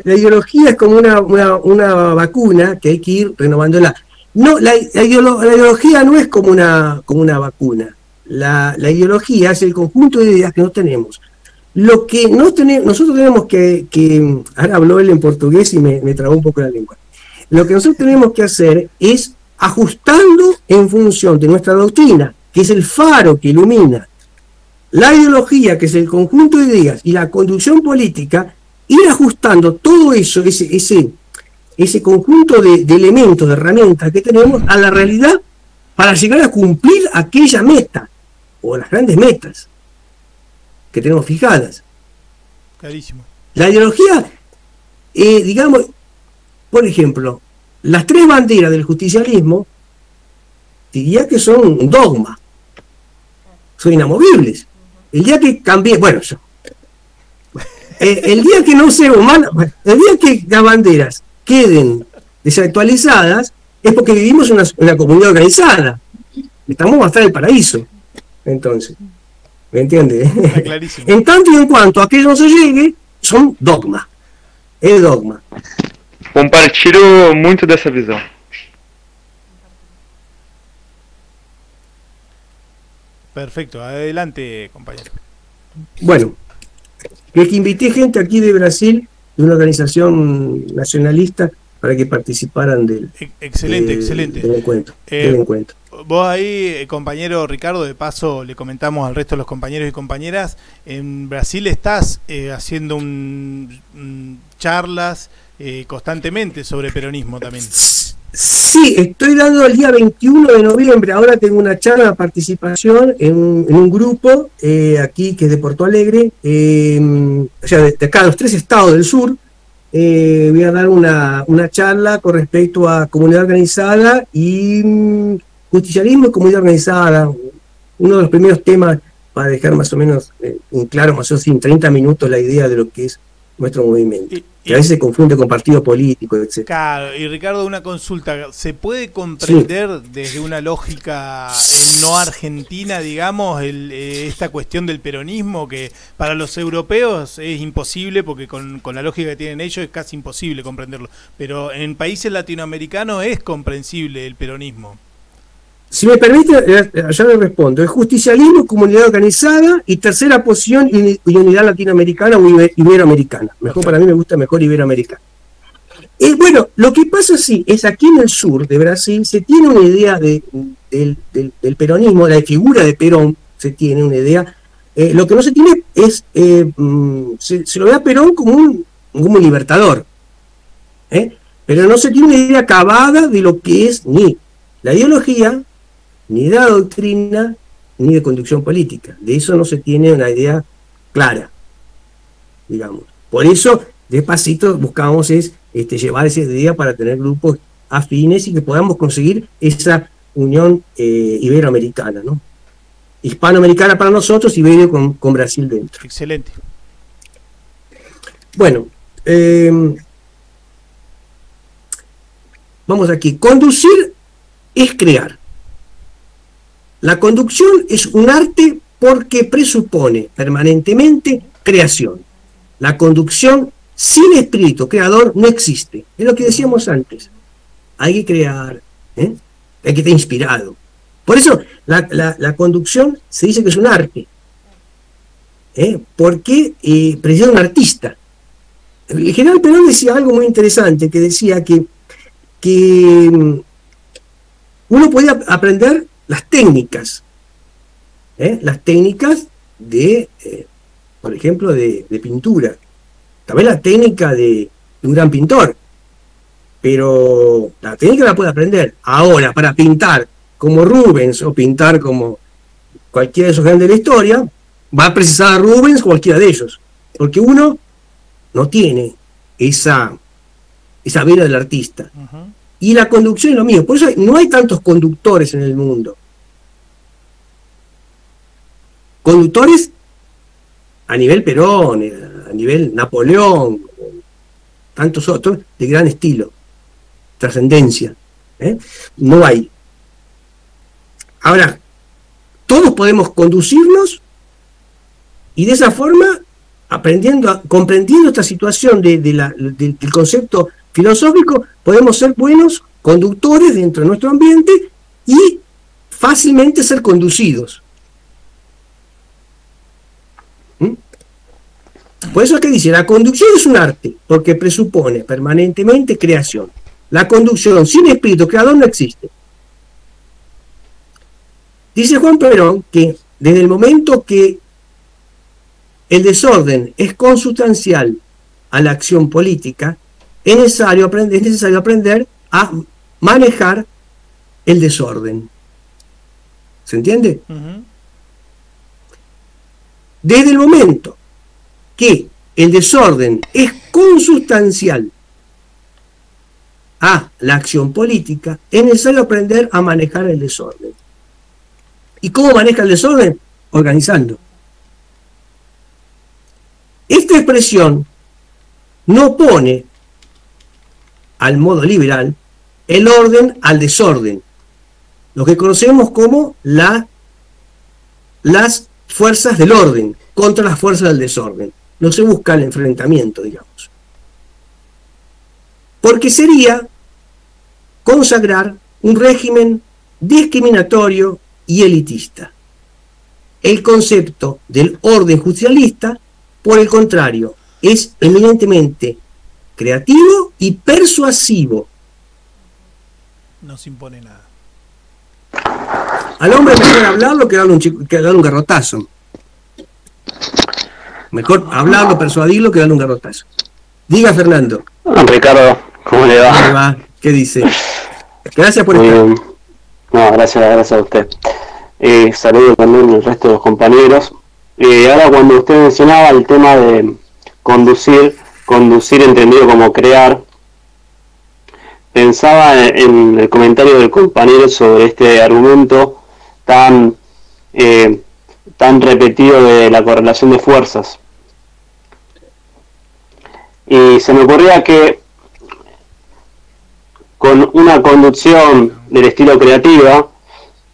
ideología es como una vacuna que hay que ir renovándola. No, la ideología no es como una vacuna. La ideología es el conjunto de ideas que no tenemos. Lo que nosotros tenemos que ahora habló él en portugués y me trabó un poco la lengua. Lo que nosotros tenemos que hacer es ajustando en función de nuestra doctrina, que es el faro que ilumina, la ideología, que es el conjunto de ideas, y la conducción política, ir ajustando todo eso, ese conjunto de elementos, de herramientas que tenemos a la realidad para llegar a cumplir aquella meta. o las grandes metas que tenemos fijadas. Clarísimo. La ideología, digamos, por ejemplo, las 3 banderas del justicialismo, diría que son un dogma, son inamovibles. El día que cambie, bueno, el día que no se humana, el día que las banderas queden desactualizadas, es porque vivimos en una comunidad organizada. Estamos a estar en el paraíso. Entonces, ¿me entiende? En tanto y en cuanto a aquello no se llegue, son dogma. Es dogma. Compartilho muito dessa visão. Perfecto, adelante, compañero. Bueno, que invité gente aquí de Brasil, de una organización nacionalista, para que participaran del encuentro. Vos ahí, compañero Ricardo, de paso le comentamos al resto de los compañeros y compañeras, en Brasil estás haciendo charlas constantemente sobre peronismo también. Sí, estoy dando el día 21 de noviembre, ahora tengo una charla de participación en un grupo aquí que es de Porto Alegre, o sea, de acá, los 3 estados del sur. Voy a dar una charla con respecto a comunidad organizada y justicialismo y comunidad organizada. Uno de los primeros temas para dejar más o menos en claro, más o menos en 30 minutos, la idea de lo que es nuestro movimiento. Que a veces se confunde con partido político, etc. Claro, y Ricardo, una consulta. ¿Se puede comprender desde una lógica no argentina, digamos, esta cuestión del peronismo, que para los europeos es imposible, porque con la lógica que tienen ellos es casi imposible comprenderlo, pero en países latinoamericanos es comprensible el peronismo? Si me permite, ya le respondo. Es justicialismo, comunidad organizada, y tercera posición, unidad latinoamericana o iberoamericana. Mejor, para mí me gusta mejor iberoamericana. Bueno, lo que pasa es aquí en el sur de Brasil se tiene una idea del peronismo, la figura de Perón, se tiene una idea. Lo que no se tiene es, se lo ve a Perón como un libertador. Pero no se tiene una idea acabada de lo que es ni la ideología, ni de la doctrina, ni de conducción política. De eso no se tiene una idea clara, digamos. Por eso, despacito, buscamos llevar esa idea para tener grupos afines y que podamos conseguir esa unión iberoamericana, ¿no? Hispanoamericana para nosotros, Iberia con Brasil dentro. Excelente. Bueno, vamos aquí. Conducir es crear. La conducción es un arte porque presupone permanentemente creación. La conducción sin espíritu creador no existe. Es lo que decíamos antes. Hay que crear, hay que estar inspirado. Por eso la conducción se dice que es un arte. Porque precisa un artista. El general Perón decía algo muy interesante, que decía que uno podía aprender las técnicas de, por ejemplo, de pintura, también la técnica de un gran pintor, pero la técnica la puede aprender. Ahora, para pintar como Rubens o pintar como cualquiera de esos grandes de la historia, va a precisar a Rubens o cualquiera de ellos, porque uno no tiene esa vena del artista. Y la conducción es lo mismo. Por eso no hay tantos conductores en el mundo. Conductores a nivel Perón, a nivel Napoleón, tantos otros de gran estilo, trascendencia. No hay. Ahora, todos podemos conducirnos y de esa forma, comprendiendo esta situación del concepto filosófico, podemos ser buenos conductores dentro de nuestro ambiente y fácilmente ser conducidos. Por eso es que dice, la conducción es un arte, porque presupone permanentemente creación. La conducción sin espíritu creador no existe. Dice Juan Perón que desde el momento que el desorden es consustancial a la acción política, es necesario aprender a manejar el desorden. ¿Se entiende? desde el momento que el desorden es consustancial a la acción política, es necesario aprender a manejar el desorden. ¿Y cómo maneja el desorden? Organizando. Esta expresión no pone al modo liberal el orden al desorden, lo que conocemos como las fuerzas del orden contra las fuerzas del desorden. No se busca el enfrentamiento, digamos. Porque sería consagrar un régimen discriminatorio y elitista. El concepto del orden justicialista, por el contrario, es eminentemente creativo y persuasivo. No se impone nada. Al hombre mejor hablarlo que darle un garrotazo. Mejor hablarlo, persuadirlo que darle un garrotazo. Diga, Fernando. Ricardo, ¿cómo le va? ¿Cómo le va? ¿Qué dice? Gracias por estar. No, gracias a usted. Saludo también al resto de los compañeros. Ahora, cuando usted mencionaba el tema de conducir entendido como crear, pensaba en el comentario del compañero sobre este argumento tan repetido de la correlación de fuerzas. Y se me ocurría que con una conducción del estilo creativa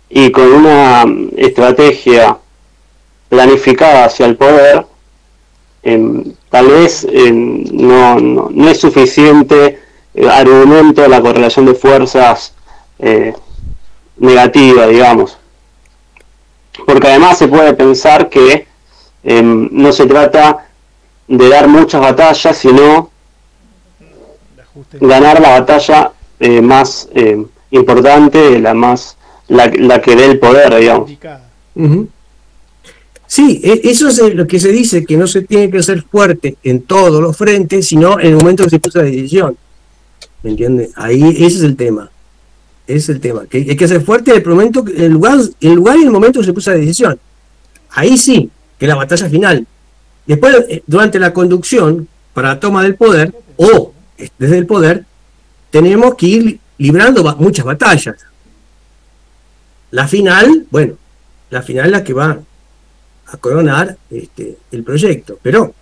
y con una estrategia planificada hacia el poder, tal vez no es suficiente argumento de la correlación de fuerzas negativa, digamos. Porque además se puede pensar que no se trata de dar muchas batallas, sino ganar la batalla más importante, la que dé el poder, digamos. Sí, eso es lo que se dice, que no se tiene que ser fuerte en todos los frentes, sino en el momento que se puso la decisión. ¿Me entiende? Ahí ese es el tema. Ese es el tema. Que hay que ser fuerte en el momento, el lugar y el momento que se puso la decisión. Ahí sí, que es la batalla final. Después, durante la conducción, para la toma del poder, o desde el poder, tenemos que ir librando muchas batallas. La final, bueno, la final es la que va a coronar el proyecto, pero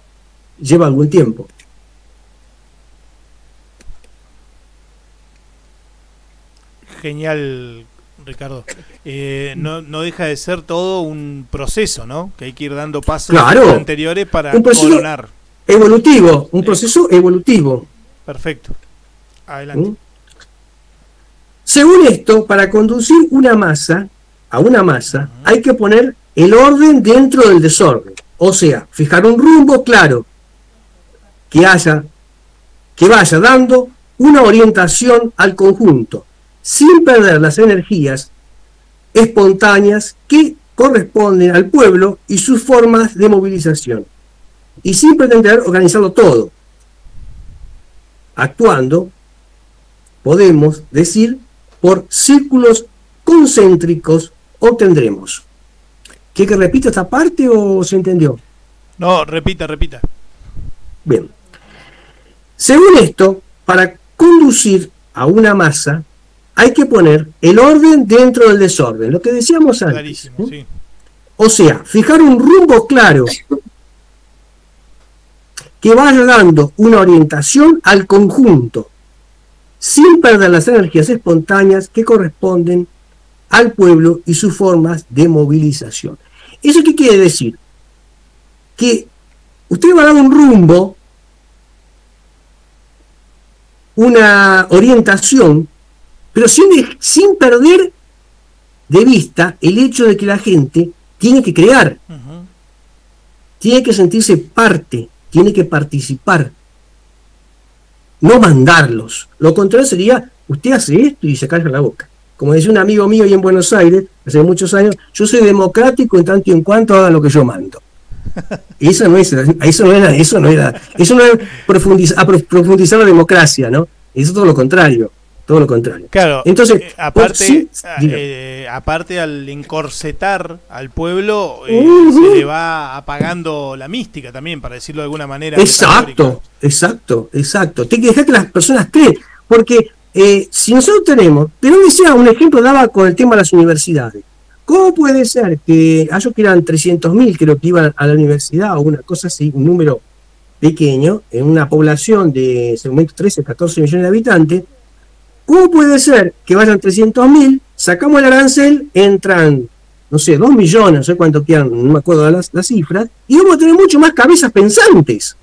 lleva algún tiempo. Genial, Ricardo. No deja de ser todo un proceso, ¿no? Que hay que ir dando pasos anteriores para coronar. Evolutivo, un proceso evolutivo. Perfecto. Adelante. Según esto, para conducir a una masa, hay que poner el orden dentro del desorden. O sea, fijar un rumbo claro que vaya dando una orientación al conjunto, sin perder las energías espontáneas que corresponden al pueblo y sus formas de movilización, y sin pretender organizarlo todo. Actuando, podemos decir, por círculos concéntricos obtendremos. ¿Quiere que repita esta parte o se entendió? No, repita. Bien. Según esto, para conducir a una masa, hay que poner el orden dentro del desorden, lo que decíamos antes. Clarísimo, sí. O sea, fijar un rumbo claro que vaya dando una orientación al conjunto, sin perder las energías espontáneas que corresponden al pueblo y sus formas de movilización. ¿Eso qué quiere decir? Que usted va a dar un rumbo, una orientación, pero sin perder de vista el hecho de que la gente tiene que crear, tiene que sentirse parte, tiene que participar, no mandarlos. Lo contrario sería, usted hace esto y se calla la boca. Como decía un amigo mío ahí en Buenos Aires, hace muchos años, yo soy democrático en tanto y en cuanto hagan lo que yo mando. Eso no es profundizar la democracia, ¿no? Eso es todo lo contrario. todo lo contrario. Claro, entonces, aparte al encorsetar al pueblo, se le va apagando la mística también, para decirlo de alguna manera. Exacto. Tiene que dejar que las personas creen, porque si nosotros tenemos, pero decía un ejemplo daba con el tema de las universidades. ¿Cómo puede ser que ellos que eran 300.000 creo que iban a la universidad o una cosa así, un número pequeño, en una población de ese momento 13, 14 millones de habitantes? ¿Cómo puede ser que vayan 300.000, sacamos el arancel, entran, no sé, 2 millones, no sé cuánto quedan, no me acuerdo de las cifras, y vamos a tener mucho más cabezas pensantes?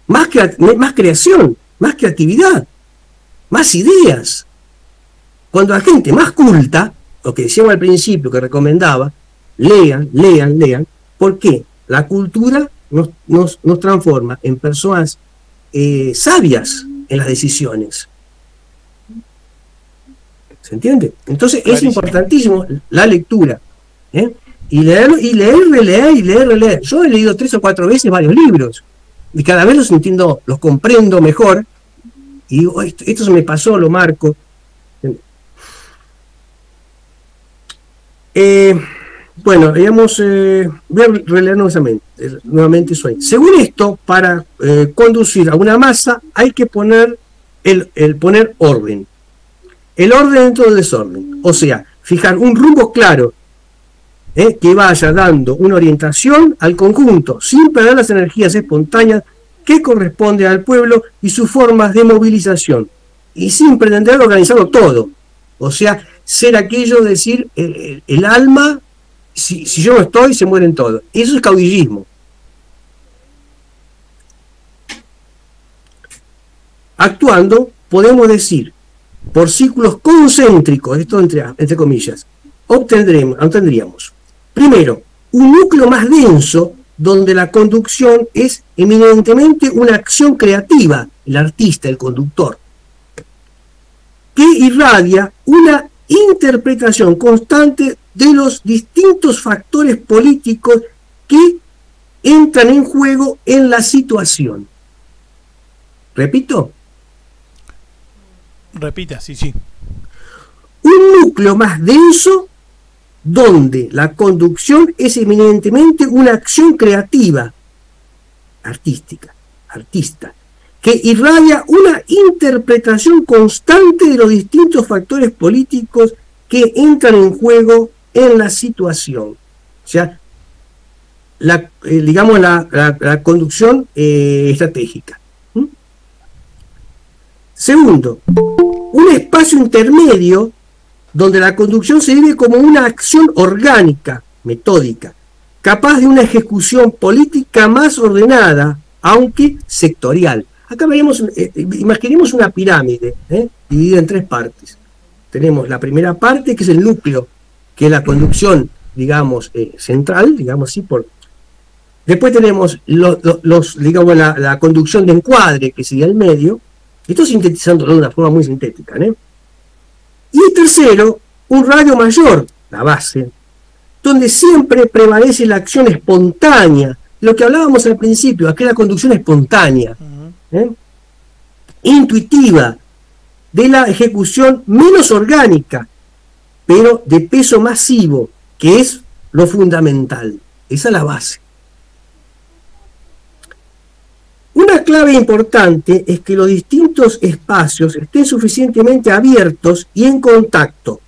Más creación, más creatividad, más ideas. Cuando la gente más culta, lo que decíamos al principio, que recomendaba, lean. ¿Por qué? La cultura nos transforma en personas sabias en las decisiones. ¿Se entiende? Entonces clarísimo. Es importantísimo la lectura. Y leer. Yo he leído 3 o 4 veces varios libros y cada vez los comprendo mejor y digo, esto se me pasó, lo marco. Bueno, digamos, voy a releer nuevamente eso ahí. Según esto, para conducir a una masa hay que poner poner orden. El orden dentro del desorden. O sea, fijar un rumbo claro que vaya dando una orientación al conjunto, sin perder las energías espontáneas que corresponden al pueblo y sus formas de movilización. Y sin pretender organizarlo todo. O sea, ser aquello de decir, el alma, si yo no estoy, se mueren todos. Eso es caudillismo. Actuando, podemos decir, por círculos concéntricos, esto entre comillas, obtendríamos, primero, un núcleo más denso, donde la conducción es eminentemente una acción creativa, el artista, el conductor, que irradia una interpretación constante de los distintos factores políticos que entran en juego en la situación. ¿Repito? Repita, sí. Un núcleo más denso donde la conducción es eminentemente una acción creativa, artística, que irradia una interpretación constante de los distintos factores políticos que entran en juego en la situación. O sea, la conducción estratégica. Segundo, un espacio intermedio donde la conducción se vive como una acción orgánica, metódica, capaz de una ejecución política más ordenada, aunque sectorial. Acá imaginemos una pirámide, dividida en 3 partes. Tenemos la primera parte, que es el núcleo, que es la conducción, digamos, central, digamos así. Después tenemos la conducción de encuadre, que sería el medio. Esto sintetizándolo de una forma muy sintética, Y tercero, un radio mayor, la base, donde siempre prevalece la acción espontánea, lo que hablábamos al principio, aquella conducción espontánea, intuitiva, de la ejecución menos orgánica, pero de peso masivo, que es lo fundamental. Esa es la base. Una clave importante es que los distintos espacios estén suficientemente abiertos y en contacto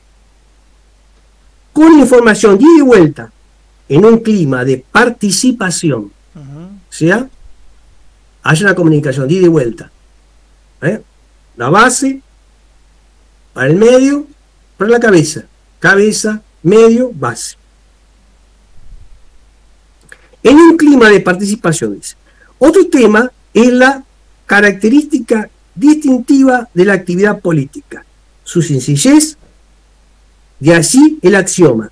con información de ida y vuelta en un clima de participación. O sea, haya una comunicación de ida y vuelta. La base, para el medio, para la cabeza. Cabeza, medio, base. En un clima de participación, dice. Otro tema es la característica distintiva de la actividad política, su sencillez, de allí el axioma.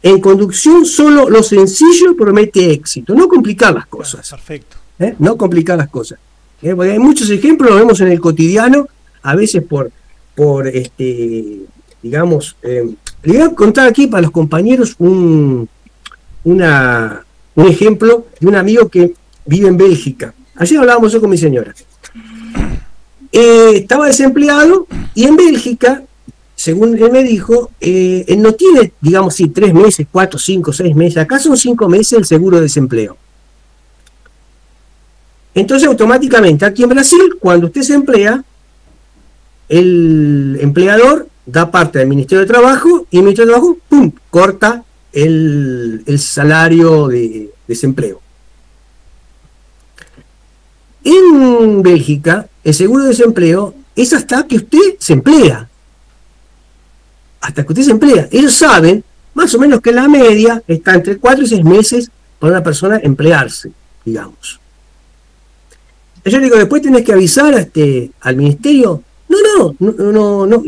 En conducción solo lo sencillo promete éxito, no complicar las cosas. Perfecto. No complicar las cosas. Porque hay muchos ejemplos, lo vemos en el cotidiano, a veces digamos, le voy a contar aquí para los compañeros un ejemplo de un amigo que vive en Bélgica. Ayer hablábamos yo con mi señora. estaba desempleado, y en Bélgica, según él me dijo, él no tiene, digamos, 3 meses, 4, 5, 6 meses, acá son 5 meses el seguro de desempleo. Entonces, automáticamente, aquí en Brasil, cuando usted se emplea, el empleador da parte del Ministerio de Trabajo, y el Ministerio de Trabajo, ¡pum!, corta el salario de desempleo. En Bélgica, el seguro de desempleo es hasta que usted se emplea. Hasta que usted se emplea. Ellos saben, más o menos, que la media está entre 4 y 6 meses para una persona emplearse, digamos. Yo digo, después tenés que avisar al ministerio. No,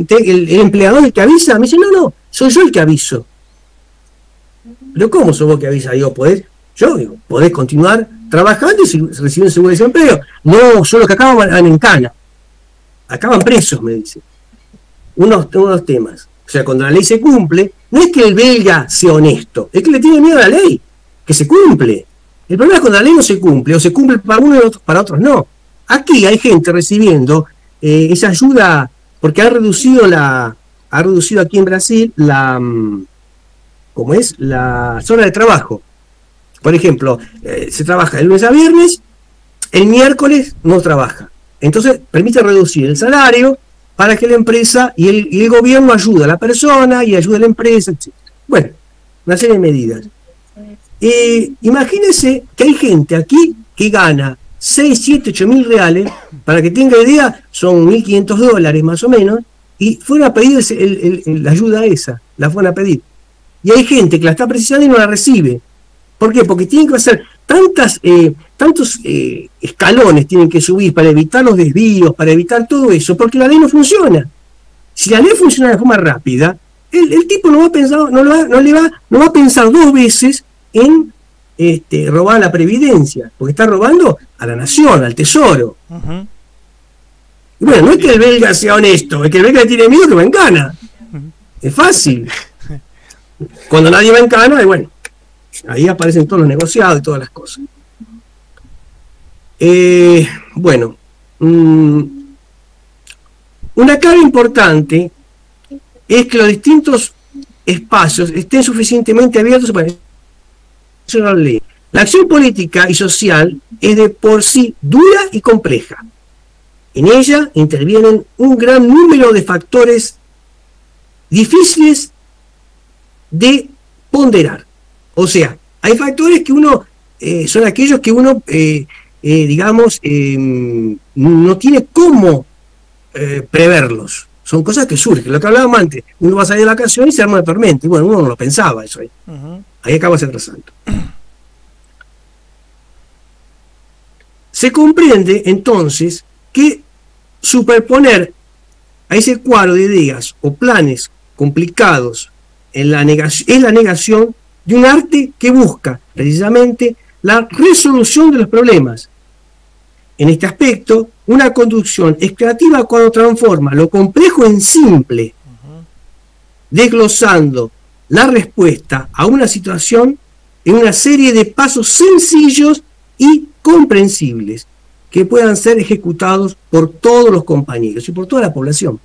el empleador es el que avisa. Me dice, no, soy yo el que aviso. Pero ¿cómo sos vos que avisa? Digo, podés continuar trabajando y recibir seguro de desempleo. No, son los que acaban en cana. Acaban presos, me dice. Unos temas. O sea, cuando la ley se cumple, no es que el belga sea honesto, es que le tiene miedo a la ley, que se cumple. El problema es cuando la ley no se cumple, o se cumple para unos y para otros no. Aquí hay gente recibiendo esa ayuda, porque ha reducido aquí en Brasil la zona de trabajo. Por ejemplo, se trabaja de lunes a viernes, el miércoles no trabaja. Entonces permite reducir el salario para que la empresa y el gobierno ayude a la persona y ayude a la empresa, etc. Bueno, una serie de medidas. Imagínense que hay gente aquí que gana 6, 7, 8 mil reales, para que tenga idea, son $1.500 más o menos, y fueron a pedir la ayuda esa, la fueron a pedir. Y hay gente que la está precisando y no la recibe. ¿Por qué? Porque tienen que hacer tantos escalones tienen que subir para evitar los desvíos, para evitar todo eso, porque la ley no funciona. Si la ley funciona de forma rápida, el tipo no va a pensar 2 veces en robar la previdencia, porque está robando a la nación, al tesoro. Uh-huh. Y bueno, no es que el belga sea honesto, es que el belga tiene miedo que va en cana. Uh-huh. Es fácil. Cuando nadie va en cana, y bueno, ahí aparecen todos los negociados y todas las cosas. Bueno, una clave importante es que los distintos espacios estén suficientemente abiertos para la ley. La acción política y social es de por sí dura y compleja. En ella intervienen un gran número de factores difíciles de ponderar. O sea, hay factores que son aquellos que uno, digamos, no tiene cómo preverlos. Son cosas que surgen. Lo que hablábamos antes, uno va a salir de vacaciones y se arma una tormenta. Y bueno, uno no lo pensaba eso ahí. Uh-huh. Ahí acaba atrasando. Se comprende entonces que superponer a ese cuadro de ideas o planes complicados es la negación de un arte que busca precisamente la resolución de los problemas. En este aspecto, una conducción es creativa cuando transforma lo complejo en simple, desglosando la respuesta a una situación en una serie de pasos sencillos y comprensibles que puedan ser ejecutados por todos los compañeros y por toda la población.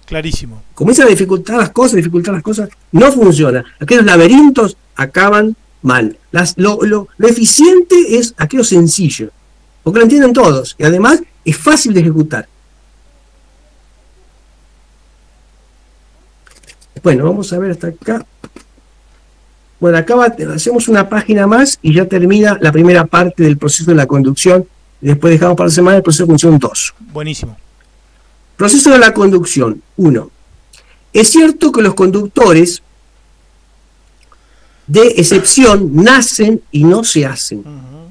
Clarísimo. Comienza a dificultar las cosas, no funciona. Aquellos laberintos acaban mal. Lo eficiente es aquello sencillo, porque lo entienden todos, y además es fácil de ejecutar. Bueno, vamos a ver hasta acá. Bueno, acá hacemos una página más y ya termina la primera parte del proceso de la conducción, y después dejamos para la semana el proceso de conducción 2. Buenísimo. Proceso de la conducción 1. Es cierto que los conductores de excepción nacen y no se hacen,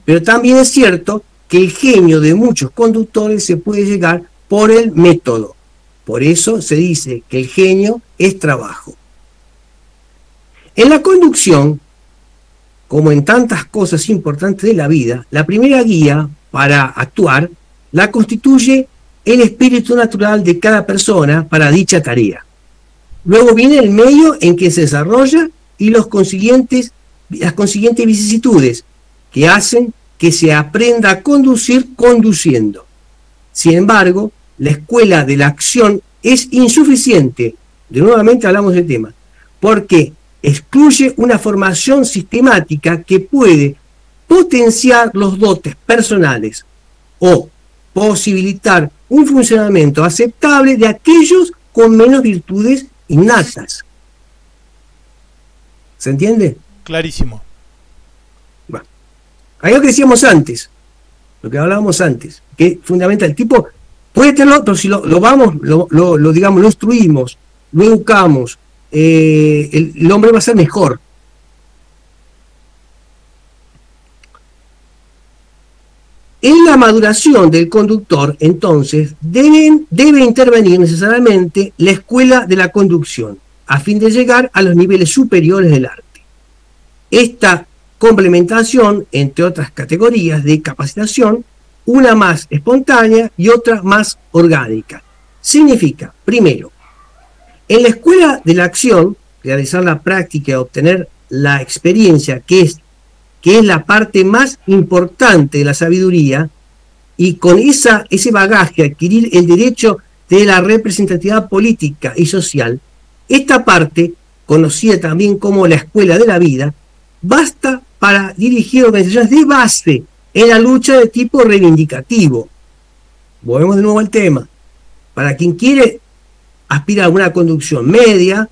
pero también es cierto que el genio de muchos conductores se puede llegar por el método. Por eso se dice que el genio es trabajo. En la conducción, como en tantas cosas importantes de la vida, la primera guía para actuar la constituye el espíritu natural de cada persona para dicha tarea. Luego viene el medio en que se desarrolla y las consiguientes vicisitudes que hacen que se aprenda a conducir conduciendo. Sin embargo, la escuela de la acción es insuficiente. De nuevamente hablamos del tema, porque excluye una formación sistemática que puede potenciar los dotes personales o posibilitar un funcionamiento aceptable de aquellos con menos virtudes innatas. ¿Se entiende? Clarísimo. Bueno, hay algo que decíamos antes, lo que hablábamos antes, que es fundamental. El tipo puede tenerlo, pero si lo instruimos, lo educamos, el hombre va a ser mejor. En la maduración del conductor, entonces, debe intervenir necesariamente la escuela de la conducción, a fin de llegar a los niveles superiores del arte. Esta complementación, entre otras categorías de capacitación, una más espontánea y otra más orgánica. Significa, primero, en la escuela de la acción, realizar la práctica y obtener la experiencia, que es la parte más importante de la sabiduría, y con ese bagaje adquirir el derecho de la representatividad política y social, esta parte, conocida también como la escuela de la vida, basta para dirigir organizaciones de base en la lucha de tipo reivindicativo. Volvemos de nuevo al tema. Para quien quiere aspirar a una conducción media,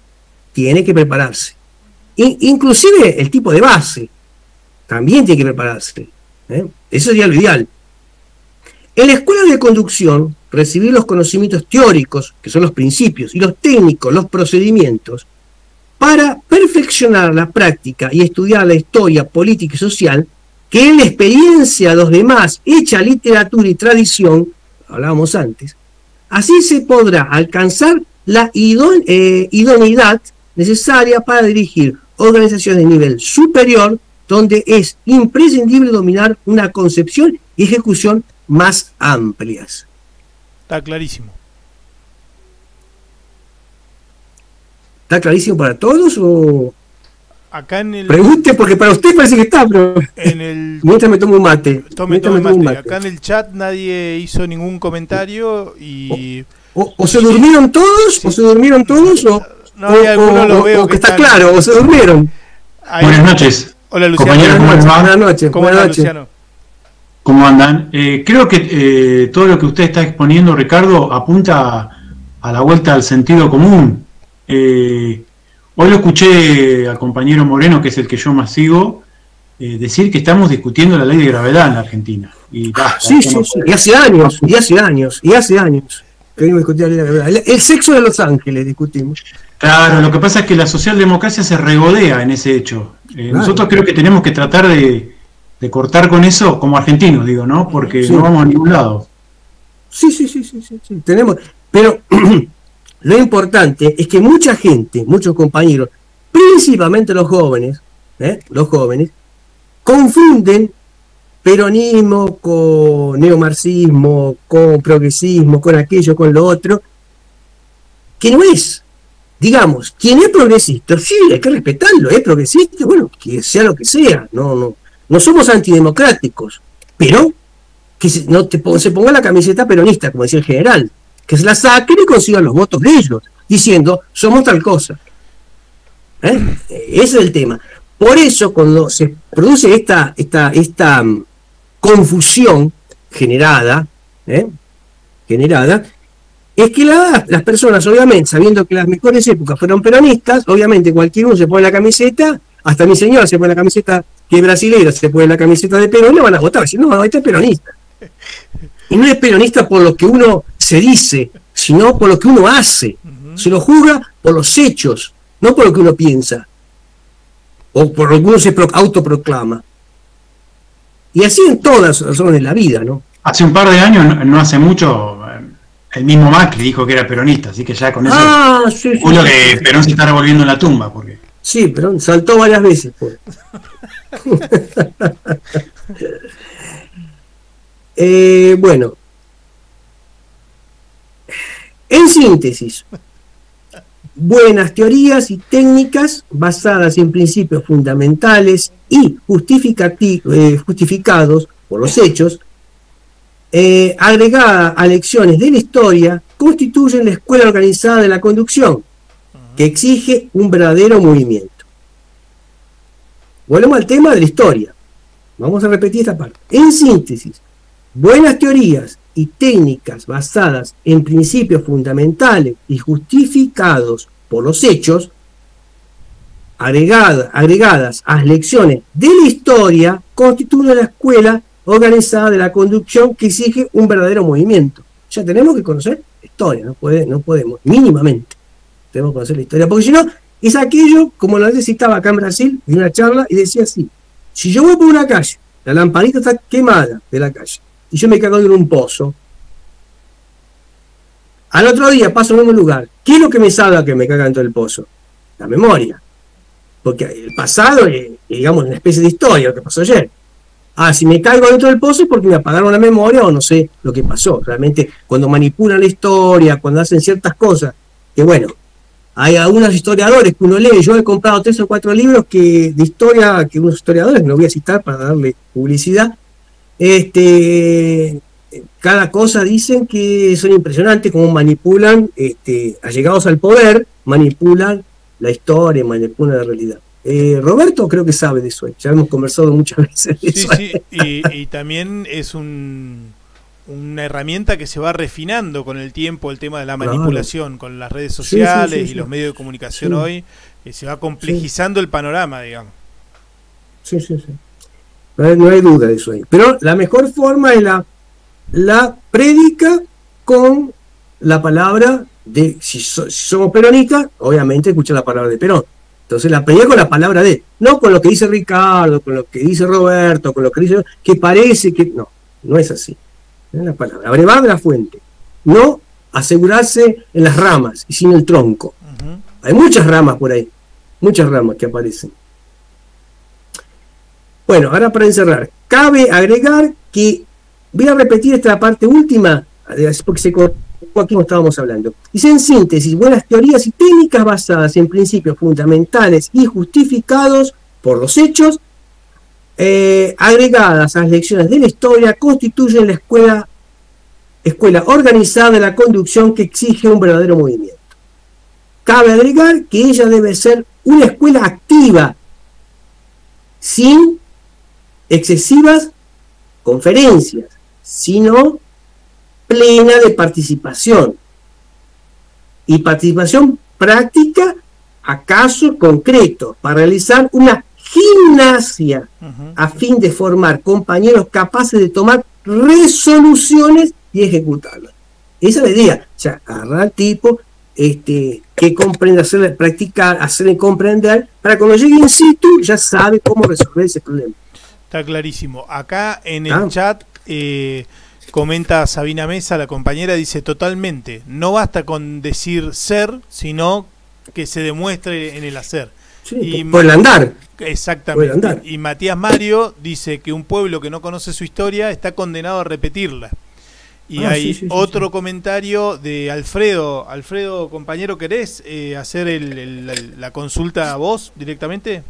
tiene que prepararse. Inclusive el tipo de base también tiene que prepararse. Eso sería lo ideal. En la escuela de conducción, recibir los conocimientos teóricos, que son los principios, y los técnicos, los procedimientos, para perfeccionar la práctica y estudiar la historia política y social, que en la experiencia de los demás, hecha literatura y tradición, hablábamos antes, así se podrá alcanzar la idoneidad necesaria para dirigir organizaciones de nivel superior, donde es imprescindible dominar una concepción y ejecución más amplias. Está clarísimo. ¿Está clarísimo para todos o...? Acá en el... Pregunte, porque para usted parece que está, pero... Mientras me tomo un mate. Tome un mate. Acá en el chat nadie hizo ningún comentario y... O se durmieron todos, sí. O se durmieron todos, o que está claro, o se durmieron. Buenas noches. Hola, Luciano. Buenas noches. Buenas noches. Luciano. ¿Cómo andan? Creo que todo lo que usted está exponiendo, Ricardo, apunta a la vuelta al sentido común. Hoy lo escuché al compañero Moreno, que es el que yo más sigo, decir que estamos discutiendo la ley de gravedad en la Argentina. Y basta, sí. Y hace años. Queremos discutir la ley de gravedad. El sexo de Los Ángeles discutimos. Claro, lo que pasa es que la socialdemocracia se regodea en ese hecho. Nosotros creo que tenemos que tratar de cortar con eso como argentinos, digo, ¿no? Porque no vamos a ningún lado. Sí. Tenemos, pero lo importante es que mucha gente, muchos compañeros, principalmente los jóvenes, confunden peronismo con neomarxismo, con progresismo, con aquello, con lo otro, que no es. Digamos, quien es progresista, sí, hay que respetarlo, es progresista, bueno, que sea lo que sea, no somos antidemocráticos, pero que se ponga la camiseta peronista, como decía el general, que se la saquen y consigan los votos de ellos, diciendo, somos tal cosa. Ese es el tema. Por eso, cuando se produce esta confusión generada, es que las personas, obviamente, sabiendo que las mejores épocas fueron peronistas, obviamente cualquier uno se pone la camiseta, hasta mi señora se pone la camiseta que es brasilera, se pone la camiseta de Perón, le van a votar, diciendo, no, este es peronista. Y no es peronista por lo que uno se dice, sino por lo que uno hace. Se lo juzga por los hechos, no por lo que uno piensa, o por lo que uno se autoproclama. Y así en todas las zonas de la vida, ¿no? Hace un par de años, no hace mucho, el mismo Macri dijo que era peronista, así que ya con eso uno que Perón se está revolviendo en la tumba. Porque... Sí, Perón saltó varias veces. Pues. Bueno, en síntesis, buenas teorías y técnicas basadas en principios fundamentales y justificados por los hechos agregada a lecciones de la historia, constituyen la escuela organizada de la conducción, que exige un verdadero movimiento. Volvemos al tema de la historia. Vamos a repetir esta parte. En síntesis, buenas teorías y técnicas basadas en principios fundamentales y justificados por los hechos, agregadas a lecciones de la historia, constituyen la escuela organizada de la conducción que exige un verdadero movimiento. Ya tenemos que conocer la historia, no podemos, mínimamente, tenemos que conocer la historia, porque si no, es aquello, como lo necesitaba acá en Brasil, en una charla, y decía así: si yo voy por una calle, la lamparita está quemada de la calle, y yo me cago en un pozo, al otro día paso en un lugar, ¿qué es lo que me salva que me caga dentro del pozo? La memoria. Porque el pasado es, digamos, una especie de historia, lo que pasó ayer. Si me caigo dentro del pozo es porque me apagaron la memoria o no sé lo que pasó. Realmente, cuando manipulan la historia, cuando hacen ciertas cosas, que bueno, hay algunos historiadores que uno lee. Yo he comprado 3 o 4 libros de historia, que unos historiadores, no voy a citar para darle publicidad, cada cosa dicen que son impresionantes, cómo manipulan, allegados al poder, manipulan la historia, manipulan la realidad. Roberto creo que sabe de eso, ya hemos conversado muchas veces de eso. Sí, y también es una herramienta que se va refinando con el tiempo, el tema de la manipulación, con las redes sociales y los medios de comunicación hoy, se va complejizando el panorama, digamos. Sí. No hay duda de eso ahí. Pero la mejor forma es la prédica con la palabra de, si somos peronistas, obviamente escuchar la palabra de Perón. Entonces la prédica con la palabra de, no con lo que dice Ricardo, con lo que dice Roberto, con lo que dice, que parece que, no es así. Es la palabra, abrevar de la fuente, no asegurarse en las ramas y sin el tronco. Hay muchas ramas por ahí, muchas ramas que aparecen. Bueno, ahora para encerrar, cabe agregar que, voy a repetir esta parte última, porque se cortó aquí como estábamos hablando. Dice: en síntesis, buenas teorías y técnicas basadas en principios fundamentales y justificados por los hechos, agregadas a las lecciones de la historia, constituyen la escuela organizada de la conducción que exige un verdadero movimiento. Cabe agregar que ella debe ser una escuela activa, sin excesivas conferencias, sino plena de participación. Y participación práctica a casos concretos, para realizar una gimnasia a fin de formar compañeros capaces de tomar resoluciones y ejecutarlas. Esa es la idea. O sea, agarrar al tipo que comprenda, hacerle practicar, hacerle comprender, para cuando llegue in situ ya sabe cómo resolver ese problema. Está clarísimo. Acá en el chat comenta Sabina Mesa, la compañera, dice: totalmente, no basta con decir ser, sino que se demuestre en el hacer. Sí, y por el andar. Exactamente. El andar. Y Matías Mario dice que un pueblo que no conoce su historia está condenado a repetirla. Y hay otro comentario de Alfredo. Alfredo, compañero, ¿querés hacer la consulta a vos directamente?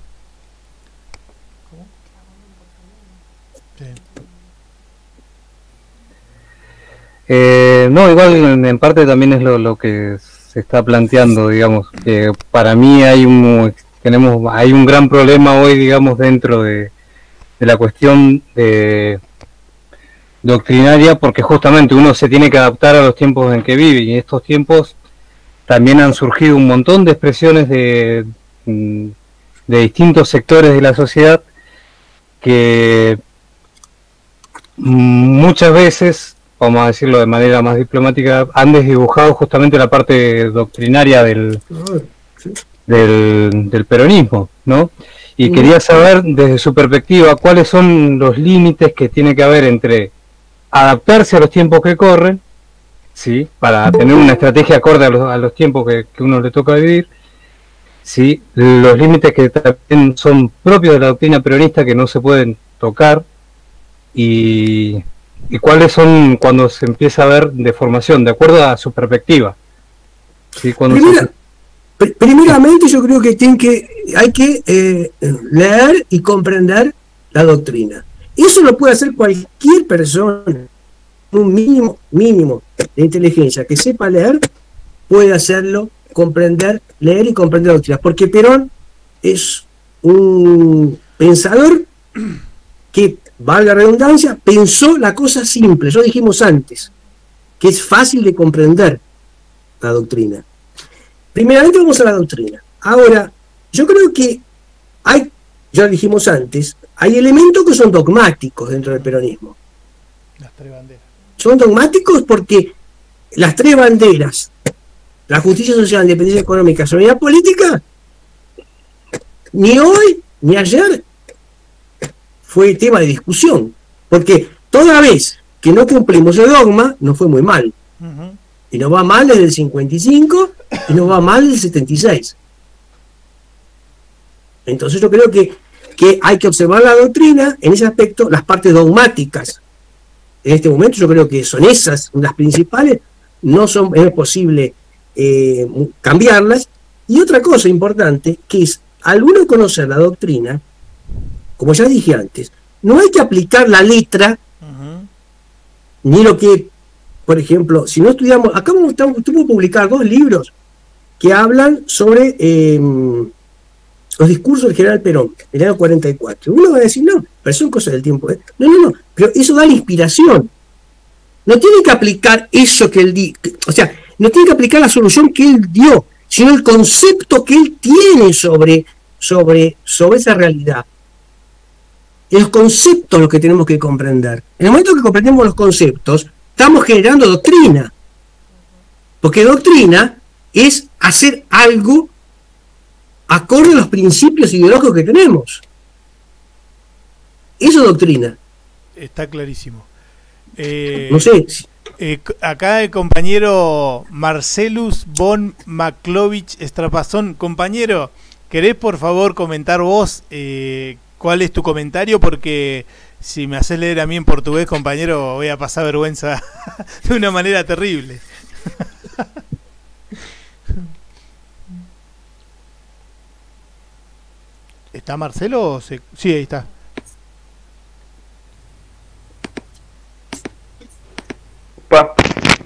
No, igual en parte también es lo que se está planteando, digamos, que para mí hay un gran problema hoy, digamos, dentro de la cuestión doctrinaria, porque justamente uno se tiene que adaptar a los tiempos en que vive, y en estos tiempos también han surgido un montón de expresiones de distintos sectores de la sociedad que muchas veces, vamos a decirlo de manera más diplomática, han desdibujado justamente la parte doctrinaria del peronismo, ¿no? Y quería saber, desde su perspectiva, cuáles son los límites que tiene que haber entre adaptarse a los tiempos que corren, ¿sí?, para tener una estrategia acorde a los tiempos que uno le toca vivir, ¿sí?, los límites que también son propios de la doctrina peronista, que no se pueden tocar, y cuáles son cuando se empieza a ver deformación, de acuerdo a su perspectiva. ¿Sí? Primeramente yo creo que hay que leer y comprender la doctrina. Eso lo puede hacer cualquier persona. un mínimo de inteligencia, que sepa leer, puede hacerlo, leer y comprender doctrinas, porque Perón es un pensador que, valga la redundancia, pensó la cosa simple, ya dijimos antes, que es fácil de comprender la doctrina. Primeramente vamos a la doctrina. Ahora, yo creo que hay, ya dijimos antes, hay elementos que son dogmáticos dentro del peronismo. Las tres banderas. Son dogmáticos porque las tres banderas, la justicia social, la independencia económica, la soberanía política, ni hoy ni ayer fue tema de discusión, porque toda vez que no cumplimos el dogma, nos fue muy mal. Y nos va mal desde el 55 y nos va mal desde el 76. Entonces yo creo que hay que observar la doctrina en ese aspecto, las partes dogmáticas. En este momento yo creo que son esas las principales, es posible cambiarlas. Y otra cosa importante, que es, al uno conocer la doctrina, como ya dije antes, no hay que aplicar la letra, ni lo que, por ejemplo, si no estudiamos, acá estamos a publicar 2 libros que hablan sobre los discursos del general Perón, en el año 44. Uno va a decir, no, pero son cosas del tiempo. No, pero eso da la inspiración. No tiene que aplicar eso que él dio, o sea, no tiene que aplicar la solución que él dio, sino el concepto que él tiene sobre esa realidad. Los conceptos los que tenemos que comprender. En el momento que comprendemos los conceptos, estamos generando doctrina. Porque doctrina es hacer algo acorde a los principios ideológicos que tenemos. Eso es doctrina. Está clarísimo. No sé. Acá el compañero Marcelus von Maklovich Estrapazón. Compañero, ¿querés por favor comentar vos cuál es tu comentario? Porque si me haces leer a mí en portugués, compañero, voy a pasar vergüenza de una manera terrible. ¿Está Marcelo? O sí, ahí está.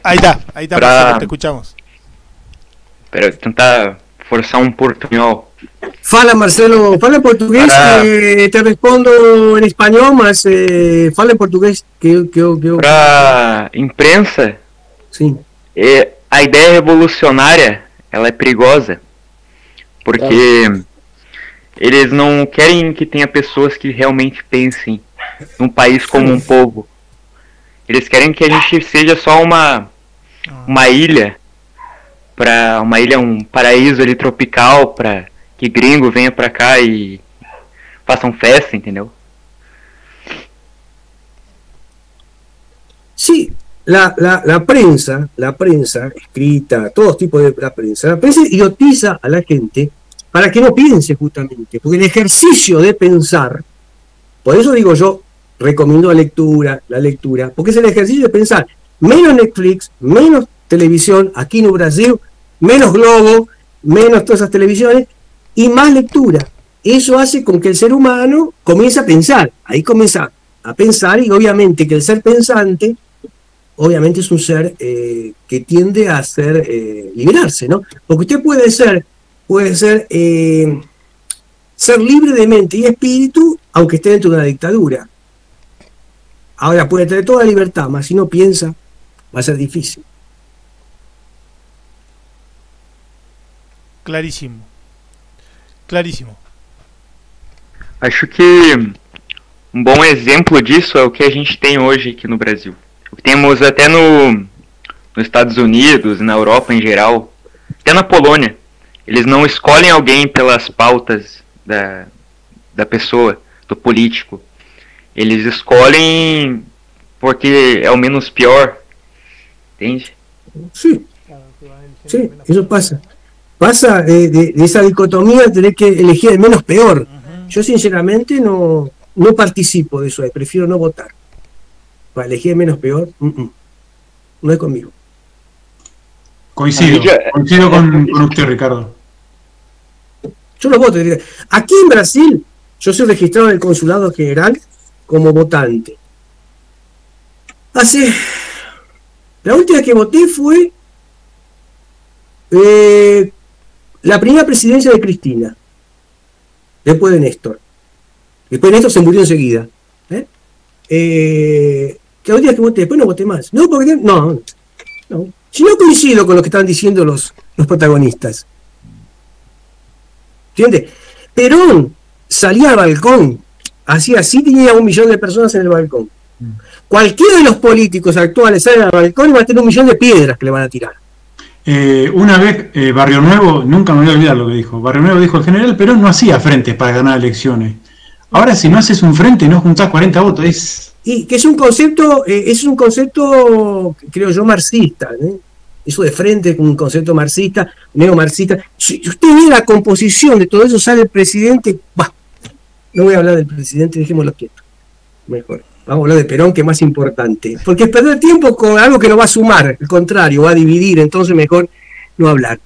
Ahí está Marcelo, te escuchamos. Pero tentar forzar portunhol. Fala, Marcelo, fala en portugués, te respondo en español, mas fala en portugués. Para imprensa, sim. A ideia revolucionária, ela é perigosa, porque eles não querem que tenha pessoas que realmente pensem num país como um povo. Eles querem que a gente seja só uma ilha, um paraíso ali tropical, para que gringo venha pra cá e façam festa, entendeu? Sí, la prensa escrita, todos tipos de la prensa idiotiza a la gente para que no piense justamente, porque el ejercicio de pensar, por eso digo yo, recomiendo la lectura, porque es el ejercicio de pensar, menos Netflix, menos televisión, aquí en Brasil, menos Globo, menos todas esas televisiones, y más lectura. Eso hace con que el ser humano comience a pensar, ahí comienza a pensar, y obviamente que el ser pensante, obviamente es un ser que tiende a liberarse, ¿no? Porque usted puede ser libre de mente y espíritu, aunque esté dentro de una dictadura. Ahora puede tener toda libertad, mas si no piensa, va a ser difícil. Clarísimo. Acho que bom exemplo disso é o que a gente tem hoje aqui no Brasil. O que temos até nos Estados Unidos, na Europa em geral, até na Polônia. Eles não escolhem alguém pelas pautas da pessoa, do político. Eles escolhem porque é o menos pior. Entende? Sí, eso pasa. Pasa de esa dicotomía de tener que elegir el menos peor. Yo sinceramente no participo de eso, prefiero no votar. Para elegir el menos peor, no es conmigo. Coincido con usted, Ricardo. Yo no voto. Aquí en Brasil, yo soy registrado en el Consulado General como votante. Hace La última que voté fue la primera presidencia de Cristina, después de Néstor. Después Néstor se murió enseguida. Que la última que voté, después no voté más. No, porque no. Si no coincido con lo que están diciendo los protagonistas. ¿Entiendes? Perón salía al balcón, hacía así, tenía 1 millón de personas en el balcón. Cualquiera de los políticos actuales salen al balcón y va a tener 1 millón de piedras que le van a tirar. Una vez Barrio Nuevo, nunca me voy a olvidar lo que dijo. Barrio Nuevo dijo: el general Perón no hacía frentes para ganar elecciones. Ahora, si no haces un frente y no juntás 40 votos, Y que es un concepto, creo yo, marxista, ¿eh? Eso de frente es un concepto marxista, neomarxista. Si usted ve la composición de todo eso, sale el presidente. No voy a hablar del presidente, dejémoslo quieto. Mejor. Vamos a hablar de Perón, que es más importante. Porque es perder tiempo con algo que no va a sumar, al contrario, va a dividir, entonces mejor no hablar.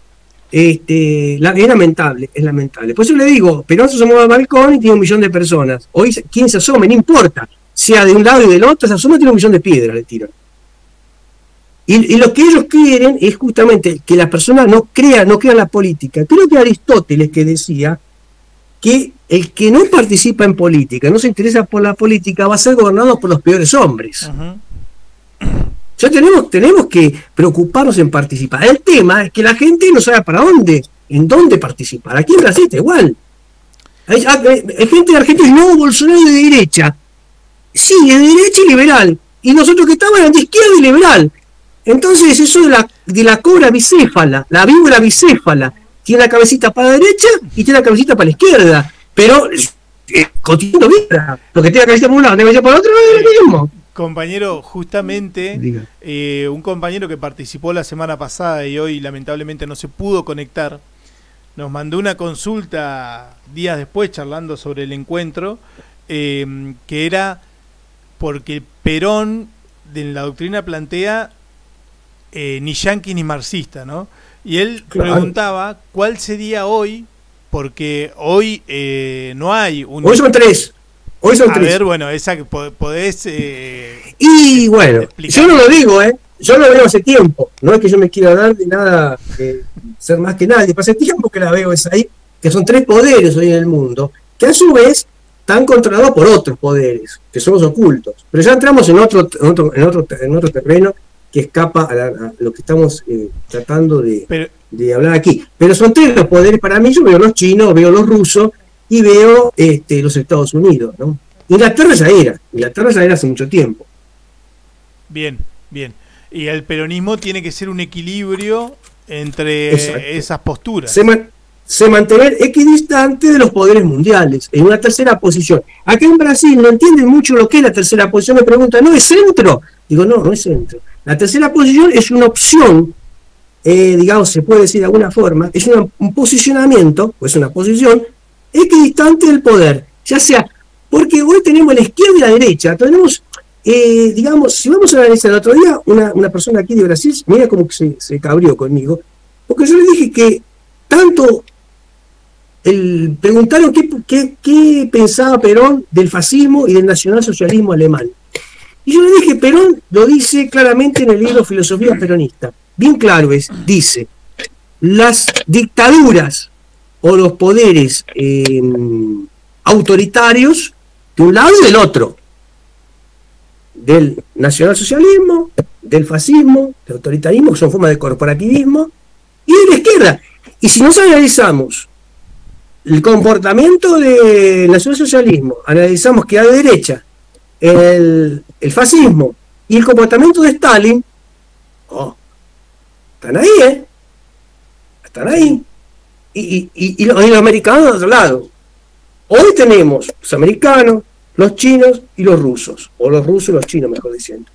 Es lamentable, es lamentable. Por eso le digo, Perón se asomó al balcón y tiene 1 millón de personas. Hoy, quien se asome, no importa, sea de un lado y del otro, se asoma y tiene 1 millón de piedras, le tiran. Y lo que ellos quieren es justamente que la persona no crea la política. Creo que Aristóteles que decía que el que no participa en política, no se interesa por la política, va a ser gobernado por los peores hombres. Ya tenemos que preocuparnos en participar. El tema es que la gente no sabe en dónde participar. Aquí en Brasil está igual. Hay gente de Argentina, no, Bolsonaro de derecha. Sí, es de derecha y liberal. Y nosotros que estamos eran de izquierda y liberal. Entonces eso de la cobra bicéfala, la víbora bicéfala, tiene la cabecita para la derecha y tiene la cabecita para la izquierda. Pero continuando víbora, lo que tiene la cabecita por un lado, la cabecita por el otro, no es lo mismo. Compañero, justamente un compañero que participó la semana pasada y hoy lamentablemente no se pudo conectar, nos mandó una consulta días después charlando sobre el encuentro, que era porque Perón en la doctrina plantea ni yanqui ni marxista, ¿no? Y él preguntaba cuál sería hoy, porque hoy no hay un... Hoy son tres. A ver, bueno, esa que podés... y bueno, explicar. Yo no lo digo, yo lo veo hace tiempo. No es que yo me quiera dar de nada, ser más que nadie. Hace tiempo que la veo esa ahí, que son 3 poderes hoy en el mundo, que a su vez están controlados por otros poderes, que son los ocultos. Pero ya entramos en otro terreno que escapa a lo que estamos tratando de hablar aquí. Pero son 3 los poderes para mí. Yo veo los chinos, veo los rusos y veo los Estados Unidos, ¿no? Inglaterra ya era hace mucho tiempo. Bien. Y el peronismo tiene que ser un equilibrio entre esas posturas. Se mantener equidistante de los poderes mundiales, en una tercera posición. Acá en Brasil no entienden mucho lo que es la tercera posición, me preguntan, ¿no es centro? Digo, no es centro. La tercera posición es una opción, digamos, se puede decir de alguna forma, es un posicionamiento, o es una posición equidistante del poder, ya sea, porque hoy tenemos la izquierda y la derecha, tenemos, digamos, si vamos a analizar el otro día, una persona aquí de Brasil, mira como que se cabrió conmigo, porque yo le dije que tanto preguntaron qué pensaba Perón del fascismo y del nacionalsocialismo alemán. Y yo le dije, Perón lo dice claramente en el libro Filosofía Peronista, bien claro dice, las dictaduras o los poderes autoritarios de un lado y del otro, del nacionalsocialismo, del fascismo, del autoritarismo, que son formas de corporativismo, y de la izquierda. Y si nos analizamos el comportamiento del nacionalsocialismo, analizamos que a la derecha el fascismo y el comportamiento de Stalin, están ahí, están ahí. Y los americanos de otro lado. Hoy tenemos los americanos, los chinos y los rusos, o los rusos y los chinos, mejor diciendo.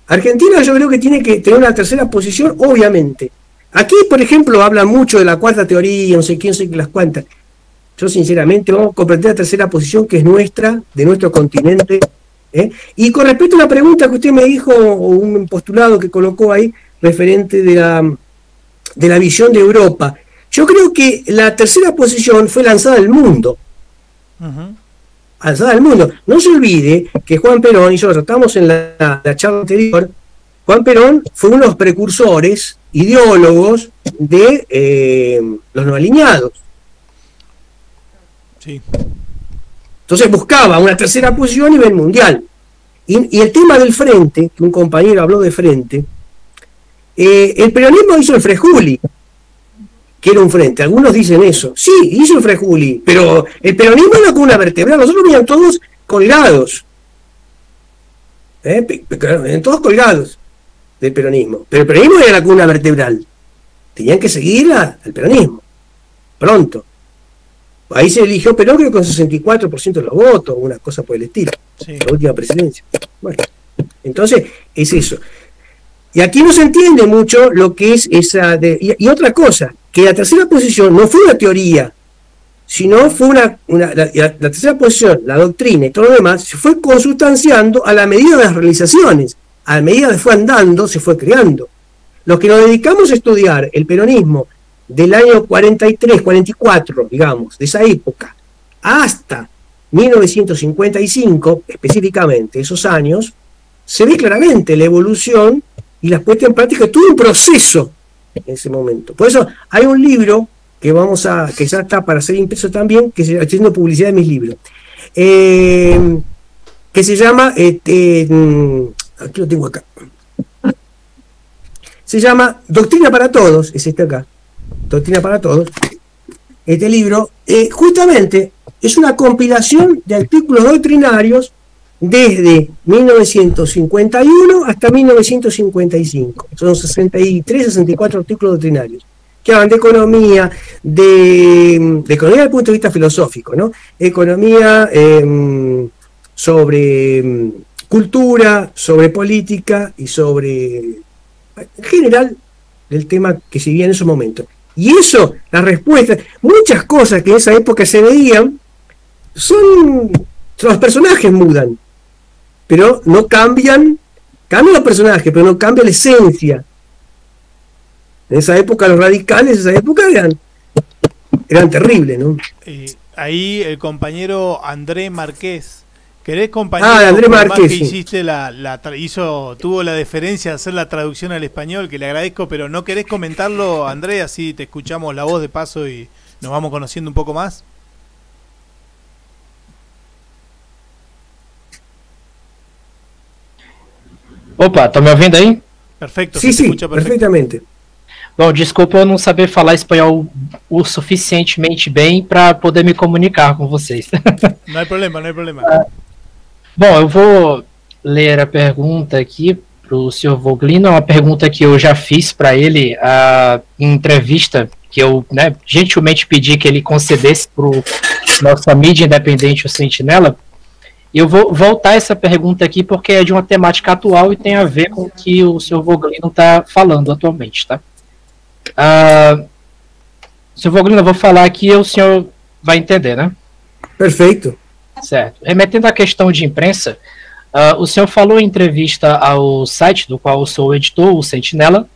Argentina yo creo que tiene que tener una tercera posición, obviamente. Aquí, por ejemplo, hablan mucho de la cuarta teoría, no sé quién, no sé qué las cuantas. Yo sinceramente vamos a comprender la tercera posición que es nuestra, de nuestro continente. Y con respecto a la pregunta que usted me dijo, o un postulado que colocó ahí, referente de la visión de Europa, yo creo que la tercera posición fue lanzada al mundo. Lanzada al mundo. No se olvide que Juan Perón, y yo lo tratamos en la charla anterior, Juan Perón fue uno de los precursores, ideólogos de los no alineados. Sí. Entonces buscaba una tercera posición a nivel mundial. Y el tema del frente, que un compañero habló de frente, el peronismo hizo el Frejuli, que era un frente. Algunos dicen eso. Sí, hizo el Frejuli, pero el peronismo era con una vertebral. Nosotros venían todos colgados. Todos colgados del peronismo. Pero el peronismo era la columna vertebral. Tenían que seguir al peronismo. Pronto. Ahí se eligió Perón, creo que con 64% de los votos, una cosa por el estilo. Sí. La última presidencia. Bueno, entonces es eso. Y aquí no se entiende mucho lo que es esa... Y otra cosa, que la tercera posición no fue una teoría, sino fue la tercera posición, la doctrina y todo lo demás, se fue consustanciando a la medida de las realizaciones. A medida que fue andando, se fue creando. Los que nos dedicamos a estudiar el peronismo del año 43, 44, digamos, de esa época, hasta 1955, específicamente esos años, se ve claramente la evolución y la puesta en práctica. Tuvo un proceso en ese momento. Por eso hay un libro que ya está para ser impreso también, que estoy haciendo publicidad de mis libros, que se llama, aquí lo tengo acá, se llama Doctrina para Todos, es este acá, Doctrina para Todos. Este libro justamente es una compilación de artículos doctrinarios desde 1951 hasta 1955. Son 63, 64 artículos doctrinarios que hablan de economía, de economía desde el punto de vista filosófico, ¿no? Economía sobre cultura, sobre política y sobre, en general, el tema que se vivía en esos momentos. Y eso, la respuesta, muchas cosas que en esa época se veían, los personajes mudan, pero no cambian los personajes, pero no cambia la esencia. En esa época los radicales, en esa época eran terribles, ¿no? Ahí el compañero André Márquez. ¿Querés, compañero? André Márquez, que hiciste tuvo la deferencia de hacer la traducción al español, que le agradezco, pero ¿no querés comentarlo, André? Así te escuchamos la voz de paso y nos vamos conociendo un poco más. Opa, tá me ouvindo aí? Perfeito, sim, perfeitamente. Bom, desculpa eu não saber falar espanhol o suficientemente bem para poder me comunicar com vocês. Não é problema, não é problema. Bom, eu vou ler a pergunta aqui para o Sr. Voglino, uma pergunta que eu já fiz para ele em entrevista, que eu gentilmente pedi que ele concedesse para nossa mídia independente, o Sentinela. Eu vou voltar essa pergunta aqui porque é de uma temática atual e tem a ver com o que o Sr. Voglino está falando atualmente, tá? Sr. Voglino, eu vou falar aqui e o senhor vai entender, né? Perfeito. Certo. Remetendo à questão de imprensa, o senhor falou em entrevista ao site do qual eu sou o editor, o Sentinela,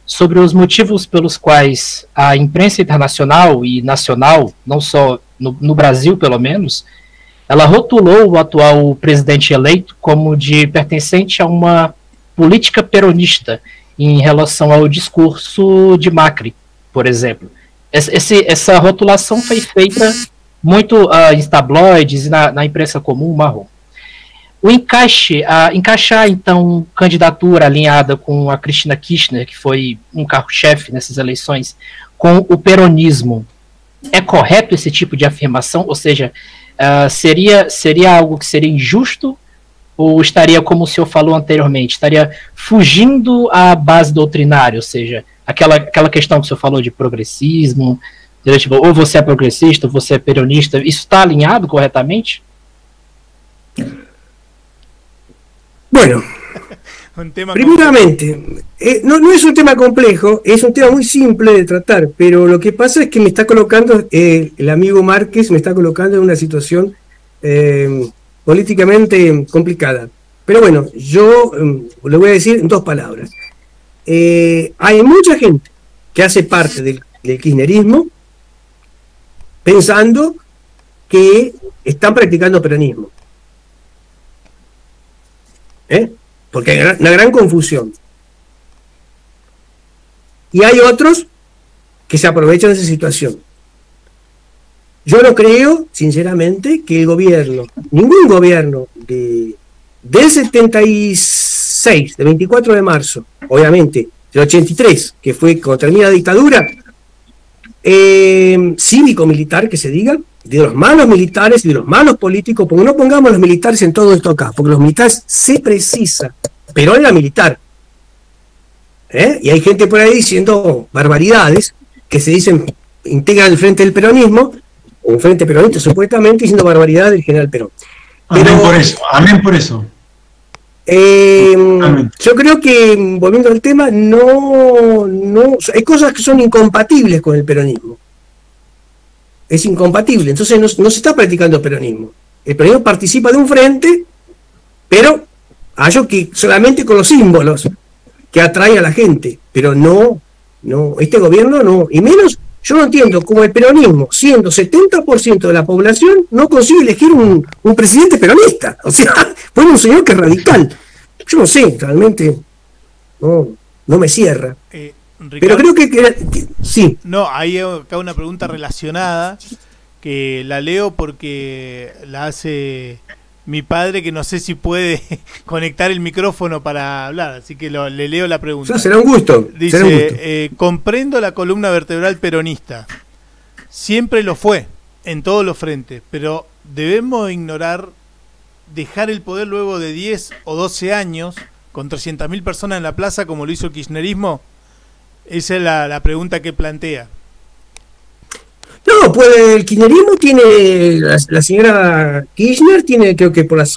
sobre os motivos pelos quais a imprensa internacional e nacional, não só no Brasil pelo menos, ela rotulou o atual presidente eleito como de pertencente a uma política peronista em relação ao discurso de Macri, por exemplo. Essa rotulação foi feita muito em tabloides e na imprensa comum marrom. O encaixar, então, candidatura alinhada com a Cristina Kirchner, que foi um carro-chefe nessas eleições, com o peronismo, é correto esse tipo de afirmação? Ou seja, seria algo que seria injusto ou estaria, como o senhor falou anteriormente, estaria fugindo à base doutrinária, ou seja, aquela questão que o senhor falou de progressismo, tipo, ou você é progressista, ou você é peronista, isso está alinhado corretamente? Bueno, primeramente, no es un tema complejo, es un tema muy simple de tratar, pero lo que pasa es que me está colocando, el amigo Márquez me está colocando en una situación políticamente complicada. Pero bueno, yo le voy a decir en 2 palabras. Hay mucha gente que hace parte del kirchnerismo pensando que están practicando peronismo. Porque hay una gran confusión. y hay otros que se aprovechan de esa situación. Yo no creo, sinceramente, que el gobierno, ningún gobierno del 76, del 24 de marzo, obviamente, del 83, que fue cuando termina la dictadura, cívico-militar, que se diga, de los malos militares y de los malos políticos, porque no pongamos los militares en todo esto acá, porque los militares se precisa, pero era militar. Y hay gente por ahí diciendo barbaridades, que se dicen, integran el frente del peronismo, un frente peronista supuestamente, diciendo barbaridades del general Perón. Amén por eso, amén por eso. Yo creo que, volviendo al tema, no hay cosas que son incompatibles con el peronismo. Es incompatible, entonces no se está practicando peronismo. El peronismo participa de un frente, pero hallo que solamente con los símbolos que atrae a la gente, pero no, este gobierno no, y menos, yo no entiendo cómo el peronismo, siendo 70% de la población, no consigue elegir un presidente peronista. O sea, pone un señor que es radical. Yo no sé, realmente no me cierra. Ricardo, pero creo que sí. No, hay acá una pregunta relacionada que la leo porque la hace mi padre, que no sé si puede conectar el micrófono para hablar, así que le leo la pregunta. Será un gusto. Dice, comprendo la columna vertebral peronista, siempre lo fue, en todos los frentes, pero debemos ignorar, dejar el poder luego de 10 o 12 años, con 300.000 personas en la plaza, como lo hizo el kirchnerismo. Esa es la pregunta que plantea. No, pues el kirchnerismo tiene, la señora Kirchner tiene, creo que por las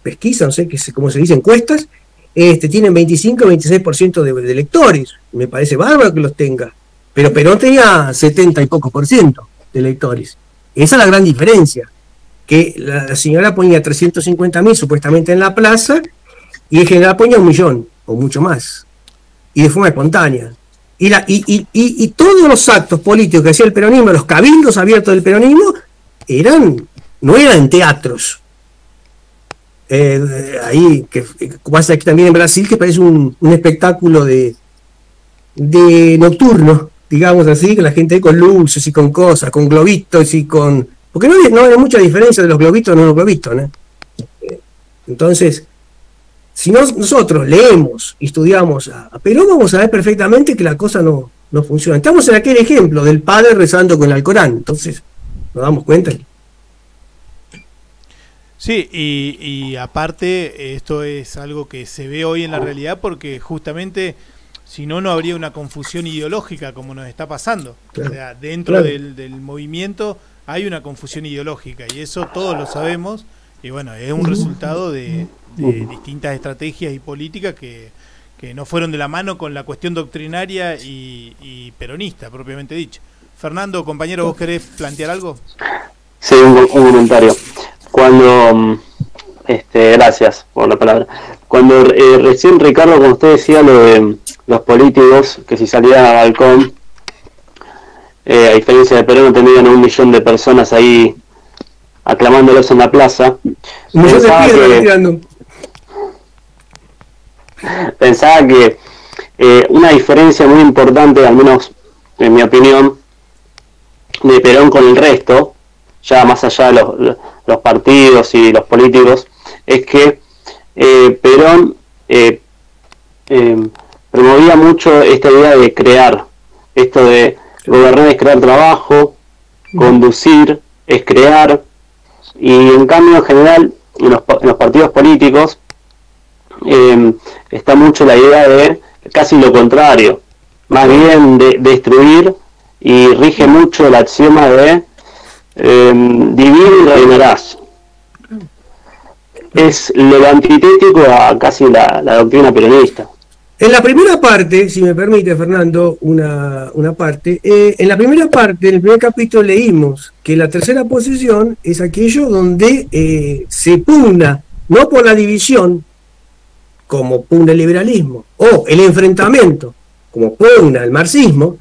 pesquisas, no sé cómo se dice, encuestas, tienen 25 o 26% de electores. Me parece bárbaro que los tenga. Pero Perón tenía 70 y pocos % de electores. Esa es la gran diferencia. Que la señora ponía 350.000 supuestamente en la plaza y el general ponía 1 millón o mucho más. Y de forma espontánea. Y todos los actos políticos que hacía el peronismo, los cabildos abiertos del peronismo, no eran teatros. Ahí, que pasa aquí también en Brasil, que parece un espectáculo de nocturno, digamos así, con la gente ahí con luces y con cosas, con globitos y con... Porque no hay mucha diferencia de los globitos y no los globitos, ¿no? Entonces, si nosotros leemos y estudiamos a Perón, vamos a ver perfectamente que la cosa no funciona. Estamos en aquel ejemplo del padre rezando con el Alcorán, entonces nos damos cuenta. Sí, y aparte esto es algo que se ve hoy en la realidad, porque justamente si no habría una confusión ideológica como nos está pasando. Claro. O sea, dentro del movimiento hay una confusión ideológica, y eso todos lo sabemos, y bueno, es un resultado de distintas estrategias y políticas que no fueron de la mano con la cuestión doctrinaria y peronista, propiamente dicho. Fernando, compañero, ¿vos querés plantear algo? Sí, un comentario. Cuando, gracias por la palabra. Cuando recién, Ricardo, como usted decía, lo de los políticos, que si salían a balcón, a diferencia de Perón, tenían 1 millón de personas ahí aclamándolos en la plaza. Pensaba que una diferencia muy importante, al menos en mi opinión, de Perón con el resto, ya más allá de los partidos y los políticos, es que Perón promovía mucho esta idea de crear, esto de gobernar es crear trabajo, conducir es crear, y en cambio en general en los partidos políticos está mucho la idea de casi lo contrario, más bien de destruir, y rige mucho el axioma de divide y reinarás. Es lo antitético a casi la doctrina peronista. En la primera parte, si me permite, Fernando, una parte, en la primera parte, en el primer capítulo leímos que la tercera posición es aquello donde se pugna, no por la división, como pugna el liberalismo, o el enfrentamiento, como pugna el marxismo,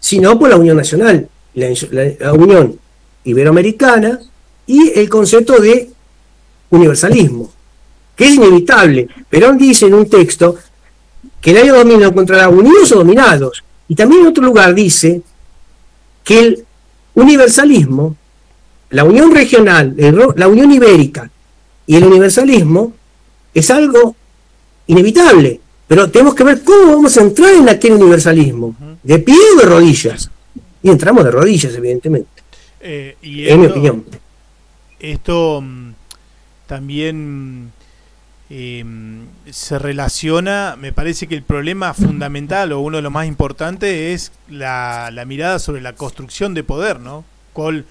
sino por la unión nacional, la unión iberoamericana y el concepto de universalismo, que es inevitable. Perón dice en un texto que nadie domina contra la unidos o dominados. Y también en otro lugar dice que el universalismo, la unión regional, la unión ibérica y el universalismo es algo inevitable, pero tenemos que ver cómo vamos a entrar en aquel universalismo, de pie o de rodillas. Y entramos de rodillas, evidentemente. En mi opinión. Esto también se relaciona, me parece que el problema fundamental o uno de los más importantes es la mirada sobre la construcción de poder, ¿no? ¿Cuál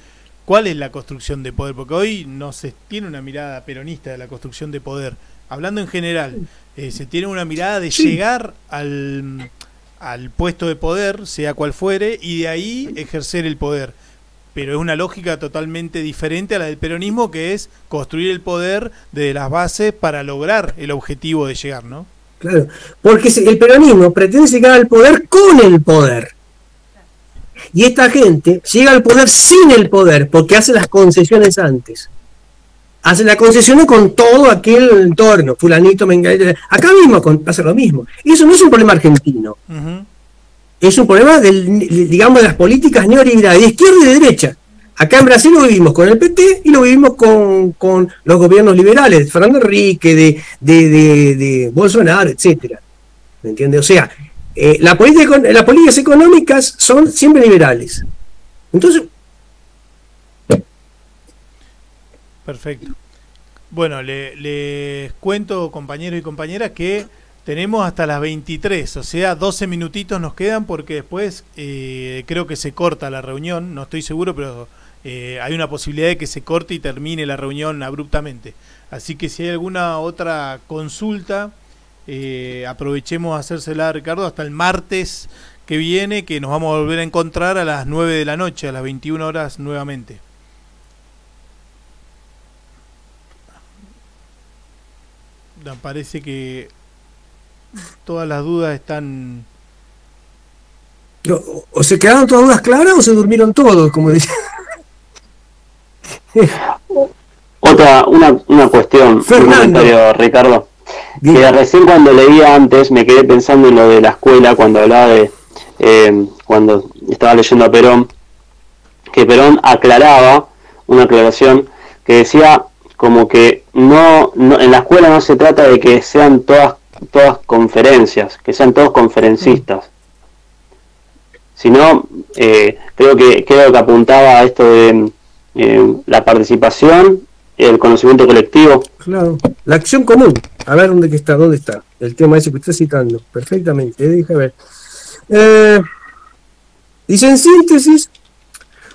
es la construcción de poder? Porque hoy no se tiene una mirada peronista de la construcción de poder. Hablando en general, se tiene una mirada de llegar al puesto de poder, sea cual fuere, y de ahí ejercer el poder. Pero es una lógica totalmente diferente a la del peronismo, que es construir el poder desde las bases para lograr el objetivo de llegar, ¿no? Claro, porque el peronismo pretende llegar al poder con el poder. Y esta gente llega al poder sin el poder, porque hace las concesiones antes. Hace las concesiones con todo aquel entorno, fulanito, menganito. Acá mismo pasa lo mismo. Y eso no es un problema argentino. Es un problema digamos, de las políticas neoliberales, de izquierda y de derecha. Acá en Brasil lo vivimos con el PT y lo vivimos con los gobiernos liberales, de Fernando Henrique, de Bolsonaro, etcétera. ¿Me entiendes? O sea, las políticas económicas son siempre liberales. Entonces... Perfecto. Bueno, les cuento, compañeros y compañeras, que tenemos hasta las 23, o sea, 12 minutitos nos quedan porque después creo que se corta la reunión, no estoy seguro, pero hay una posibilidad de que se corte y termine la reunión abruptamente. Así que si hay alguna otra consulta, aprovechemos a hacérsela a Ricardo hasta el martes que viene, que nos vamos a volver a encontrar a las 9 de la noche, a las 21 horas nuevamente. Parece que todas las dudas están... ¿O se quedaron todas dudas claras o se durmieron todos, como decía? Una cuestión, un comentario, Ricardo. Bien. Que recién cuando leía antes me quedé pensando en lo de la escuela, cuando hablaba de... cuando estaba leyendo a Perón, que Perón aclaraba, una aclaración, que decía como que no en la escuela no se trata de que sean todas conferencias, que sean todos conferencistas, sino creo que apuntaba a esto de la participación, el conocimiento colectivo. Claro, la acción común. A ver dónde está el tema ese que estás citando, perfectamente, déjame ver. Dice en síntesis: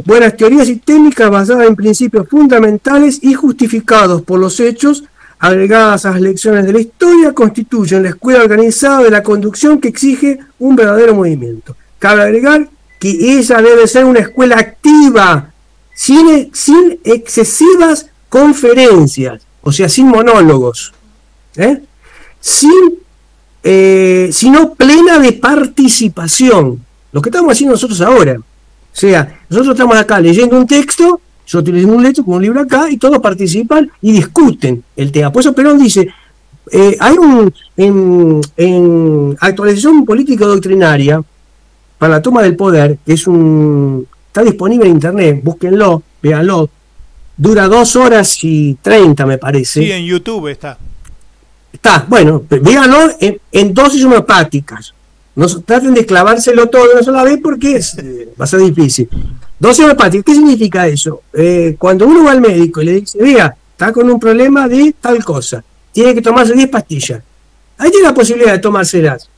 buenas teorías y técnicas basadas en principios fundamentales y justificados por los hechos, agregadas a las lecciones de la historia, constituyen la escuela organizada de la conducción que exige un verdadero movimiento. Cabe agregar que ella debe ser una escuela activa, sin excesivas conferencias, o sea, sin monólogos, sino plena de participación, lo que estamos haciendo nosotros ahora. O sea, nosotros estamos acá leyendo un texto, yo estoy leyendo un texto con un libro acá, y todos participan y discuten el tema. Por eso Perón dice, hay en actualización política doctrinaria para la toma del poder, que está disponible en internet, búsquenlo, véanlo, dura 2 horas y 30 me parece. Sí, en YouTube está. Está, bueno, véanlo en dosis homeopáticas. No traten de clavárselo todo de una sola vez porque va a ser difícil. Dosis homeopáticas, ¿qué significa eso? Cuando uno va al médico y le dice, vea, está con un problema de tal cosa, tiene que tomarse 10 pastillas. Ahí tiene la posibilidad de tomárselas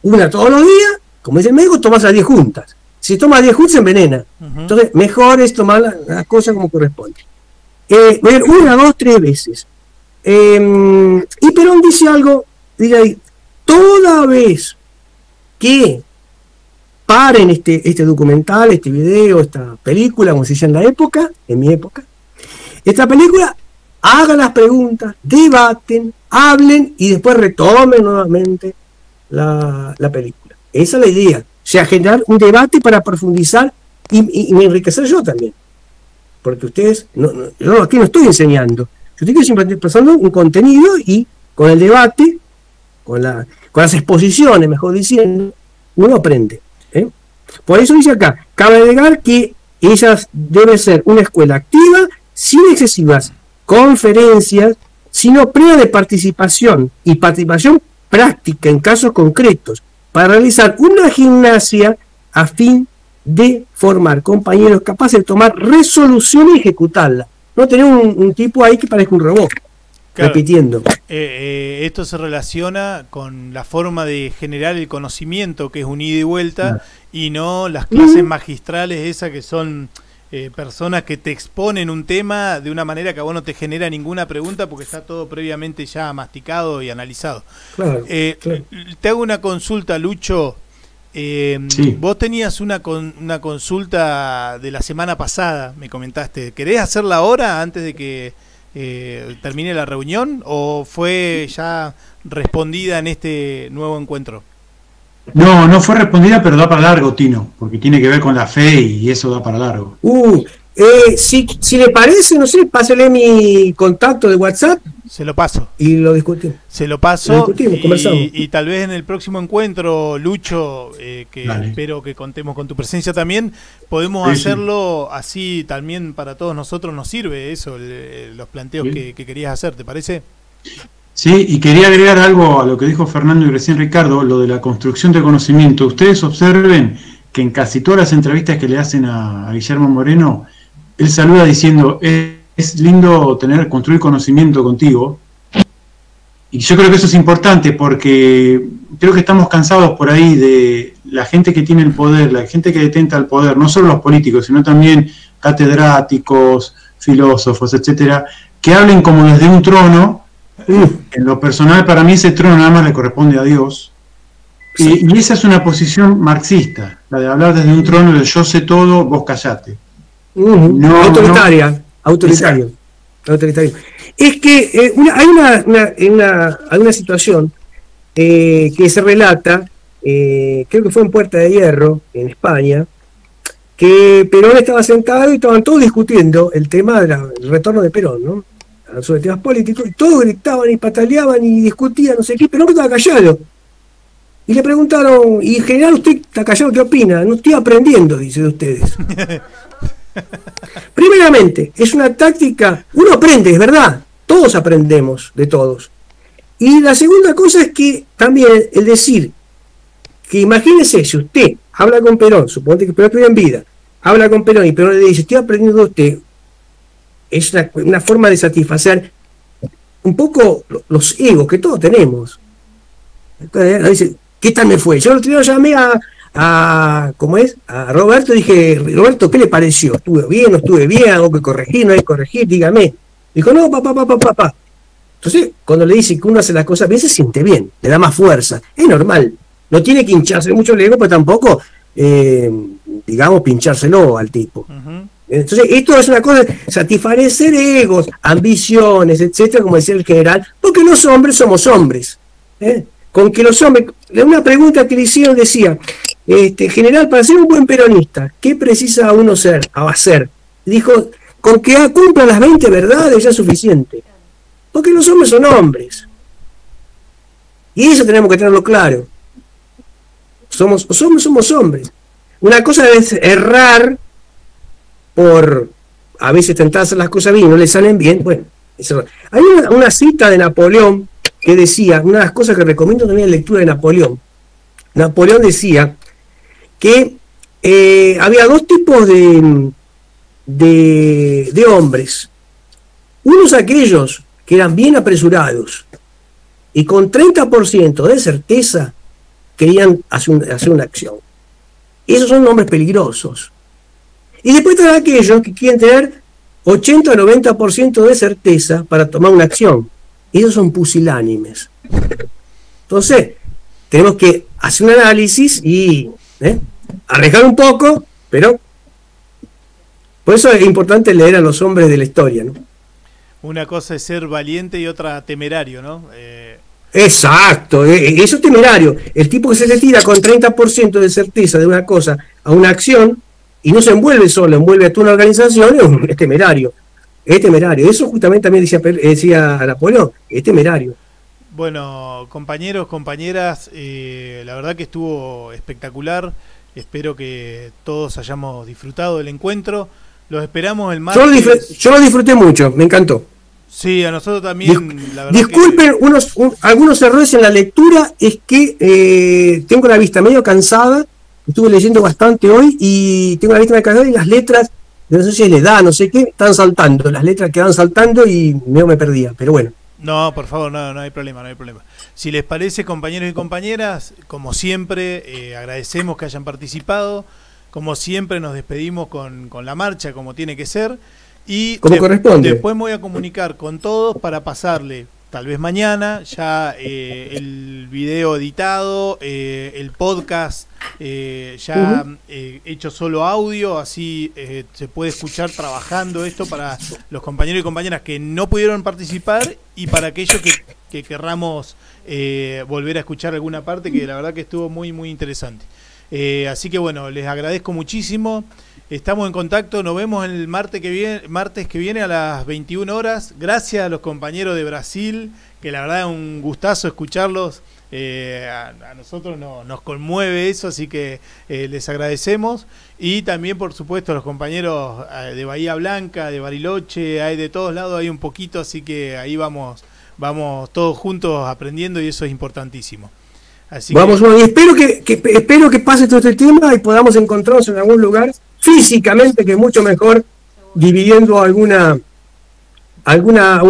una todos los días, como dice el médico, tomarse las 10 juntas. Si toma 10 juntas se envenena. Entonces, mejor es tomar las cosas como corresponde. Ver 1, 2, 3 veces. Y Perón dice algo, dice ahí, toda vez que paren este documental, este video, esta película, como se decía en la época, en mi época, esta película, hagan las preguntas, debaten, hablen y después retomen nuevamente la película. Esa es la idea, o sea, generar un debate para profundizar y me enriquecer yo también, porque ustedes, yo aquí no estoy enseñando, yo estoy simplemente pasando un contenido y con el debate con las exposiciones, mejor diciendo, uno aprende. Por eso dice acá, cabe agregar que ellas debe ser una escuela activa, sin excesivas conferencias, sino plena de participación y participación práctica en casos concretos, para realizar una gimnasia a fin de formar compañeros capaces de tomar resoluciones y ejecutarlas. No tener un tipo ahí que parezca un robot, claro, repitiendo. Esto se relaciona con la forma de generar el conocimiento, que es un ida y vuelta, y no las clases magistrales esas que son personas que te exponen un tema de una manera que a vos no te genera ninguna pregunta porque está todo previamente ya masticado y analizado. Claro, claro. Te hago una consulta, Lucho. Sí. Vos tenías una consulta de la semana pasada, me comentaste. ¿Querés hacerla ahora, antes de que termine la reunión, o fue ya respondida en este nuevo encuentro? No fue respondida, pero da para largo, Tino, porque tiene que ver con la fe y eso da para largo. Si le parece, no sé, pásale mi contacto de WhatsApp. Se lo paso. Y lo discutimos. Se lo paso. Lo discutimos, conversamos. Y tal vez en el próximo encuentro, Lucho, que Dale. espero que contemos con tu presencia también, podemos hacerlo así también para todos nosotros. Nos sirve eso, los planteos que querías hacer, ¿te parece? Sí, y quería agregar algo a lo que dijo Fernando y recién Ricardo, lo de la construcción de conocimiento. Ustedes observen que en casi todas las entrevistas que le hacen a Guillermo Moreno, él saluda diciendo, es lindo construir conocimiento contigo. Y yo creo que eso es importante porque creo que estamos cansados por ahí de la gente que tiene el poder, la gente que detenta el poder, no solo los políticos, sino también catedráticos, filósofos, etcétera, que hablen como desde un trono. En lo personal, para mí ese trono nada más le corresponde a Dios. Y esa es una posición marxista, la de hablar desde un trono de yo sé todo, vos callate. Autoritario. Es que hay una situación que se relata, creo que fue en Puerta de Hierro, en España, que Perón estaba sentado y estaban todos discutiendo el tema del retorno de Perón, ¿no? Sobre temas políticos, y todos gritaban y pataleaban y discutían, no sé qué, Perón estaba callado. Y le preguntaron, y en general usted está callado, ¿qué opina? No estoy aprendiendo, dice, de ustedes. Primeramente, es una táctica, uno aprende, es verdad, todos aprendemos de todos. Y la segunda cosa es que también el decir que imagínese, si usted habla con Perón, suponte que Perón estuviera en vida, habla con Perón y Perón le dice, estoy aprendiendo de usted, es una forma de satisfacer un poco los egos que todos tenemos. Dice, ¿qué tal me fue? Yo el otro día llamé a Roberto y dije, Roberto, ¿qué le pareció? ¿Estuve bien? ¿No estuve bien? ¿Algo que corregir? ¿No hay que corregir? Dígame. Dijo, no, papá. Entonces, cuando le dice que uno hace las cosas bien, se siente bien, le da más fuerza. Es normal. No tiene que hincharse mucho el ego, pero tampoco, digamos, pinchárselo al tipo. Entonces, esto es una cosa de satisfacer egos, ambiciones, etcétera, como decía el general, porque los hombres somos hombres. Con que los hombres, una pregunta que le hicieron decía, general, para ser un buen peronista, ¿qué precisa uno hacer? Dijo, con que cumpla las 20 verdades ya es suficiente. Porque los hombres son hombres. Y eso tenemos que tenerlo claro. Somos hombres. Una cosa es errar por a veces intentar hacer las cosas bien y no le salen bien. Bueno, hay una cita de Napoleón que decía, una de las cosas que recomiendo también la lectura de Napoleón. Napoleón decía que había dos tipos de hombres. Unos aquellos que eran bien apresurados y con 30% de certeza querían hacer una acción. Esos son hombres peligrosos. Y después están aquellos que quieren tener 80 o 90% de certeza para tomar una acción. Esos son pusilánimes. Entonces, tenemos que hacer un análisis y arriesgar un poco, pero por eso es importante leer a los hombres de la historia, ¿no? Una cosa es ser valiente y otra temerario, ¿no? Exacto, eso es temerario. El tipo que se le tira con 30% de certeza de una cosa a una acción y no se envuelve solo, envuelve a toda una organización, es temerario. Es temerario. Eso justamente también decía Napoleón, es temerario. Bueno, compañeros, compañeras, la verdad que estuvo espectacular. Espero que todos hayamos disfrutado del encuentro. Los esperamos el martes. Yo lo disfruté mucho, me encantó. Sí, a nosotros también. La verdad disculpen algunos errores en la lectura, es que tengo la vista medio cansada, estuve leyendo bastante hoy y tengo la vista medio cansada y las letras, no sé si es la edad, no sé qué, están saltando, las letras quedan saltando y medio me perdía, pero bueno. No, por favor, no hay problema, no hay problema. Si les parece, compañeros y compañeras, como siempre, agradecemos que hayan participado, como siempre nos despedimos con la marcha, como tiene que ser, y como corresponde. Después me voy a comunicar con todos para pasarle, tal vez mañana, ya el video editado, el podcast ya hecho solo audio, así se puede escuchar trabajando esto para los compañeros y compañeras que no pudieron participar y para aquellos que querramos volver a escuchar alguna parte, que la verdad que estuvo muy muy interesante. Así que bueno, les agradezco muchísimo. Estamos en contacto, nos vemos el martes que viene a las 21 horas. Gracias a los compañeros de Brasil, que la verdad es un gustazo escucharlos. A nosotros nos conmueve eso, así que les agradecemos. Y también, por supuesto, a los compañeros de Bahía Blanca, de Bariloche, hay de todos lados, hay un poquito, así que ahí vamos todos juntos aprendiendo y eso es importantísimo. Así vamos, y espero que pase todo este tema y podamos encontrarnos en algún lugar físicamente, que es mucho mejor, dividiendo un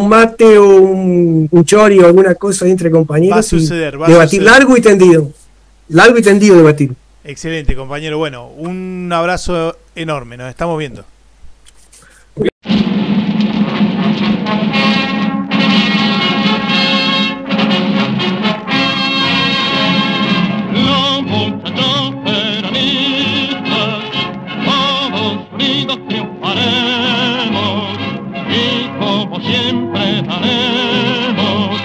mate o un chori o alguna cosa entre compañeros. Va a suceder, debatir largo y tendido debatir. Excelente, compañero. Bueno, un abrazo enorme, nos estamos viendo. Triunfaremos y como siempre daremos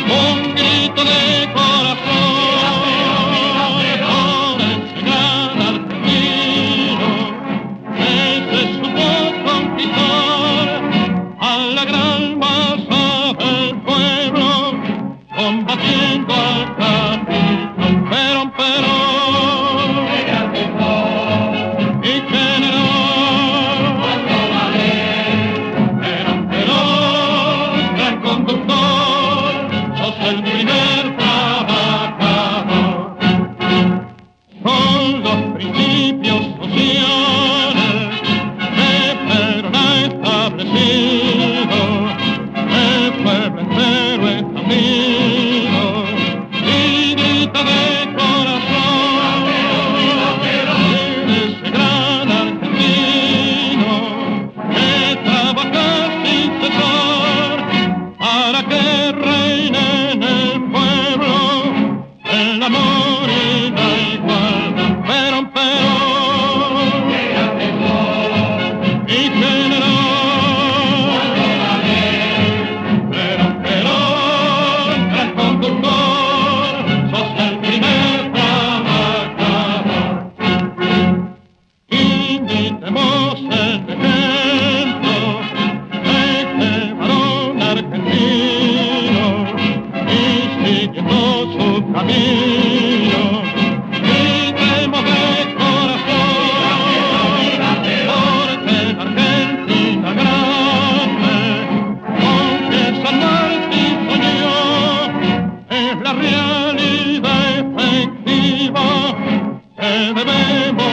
un grito de corazón por enseñar al argentino que se supo conquistar a la gran masa del pueblo, combatiendo al capitán Perón. La realidad efectiva que debemos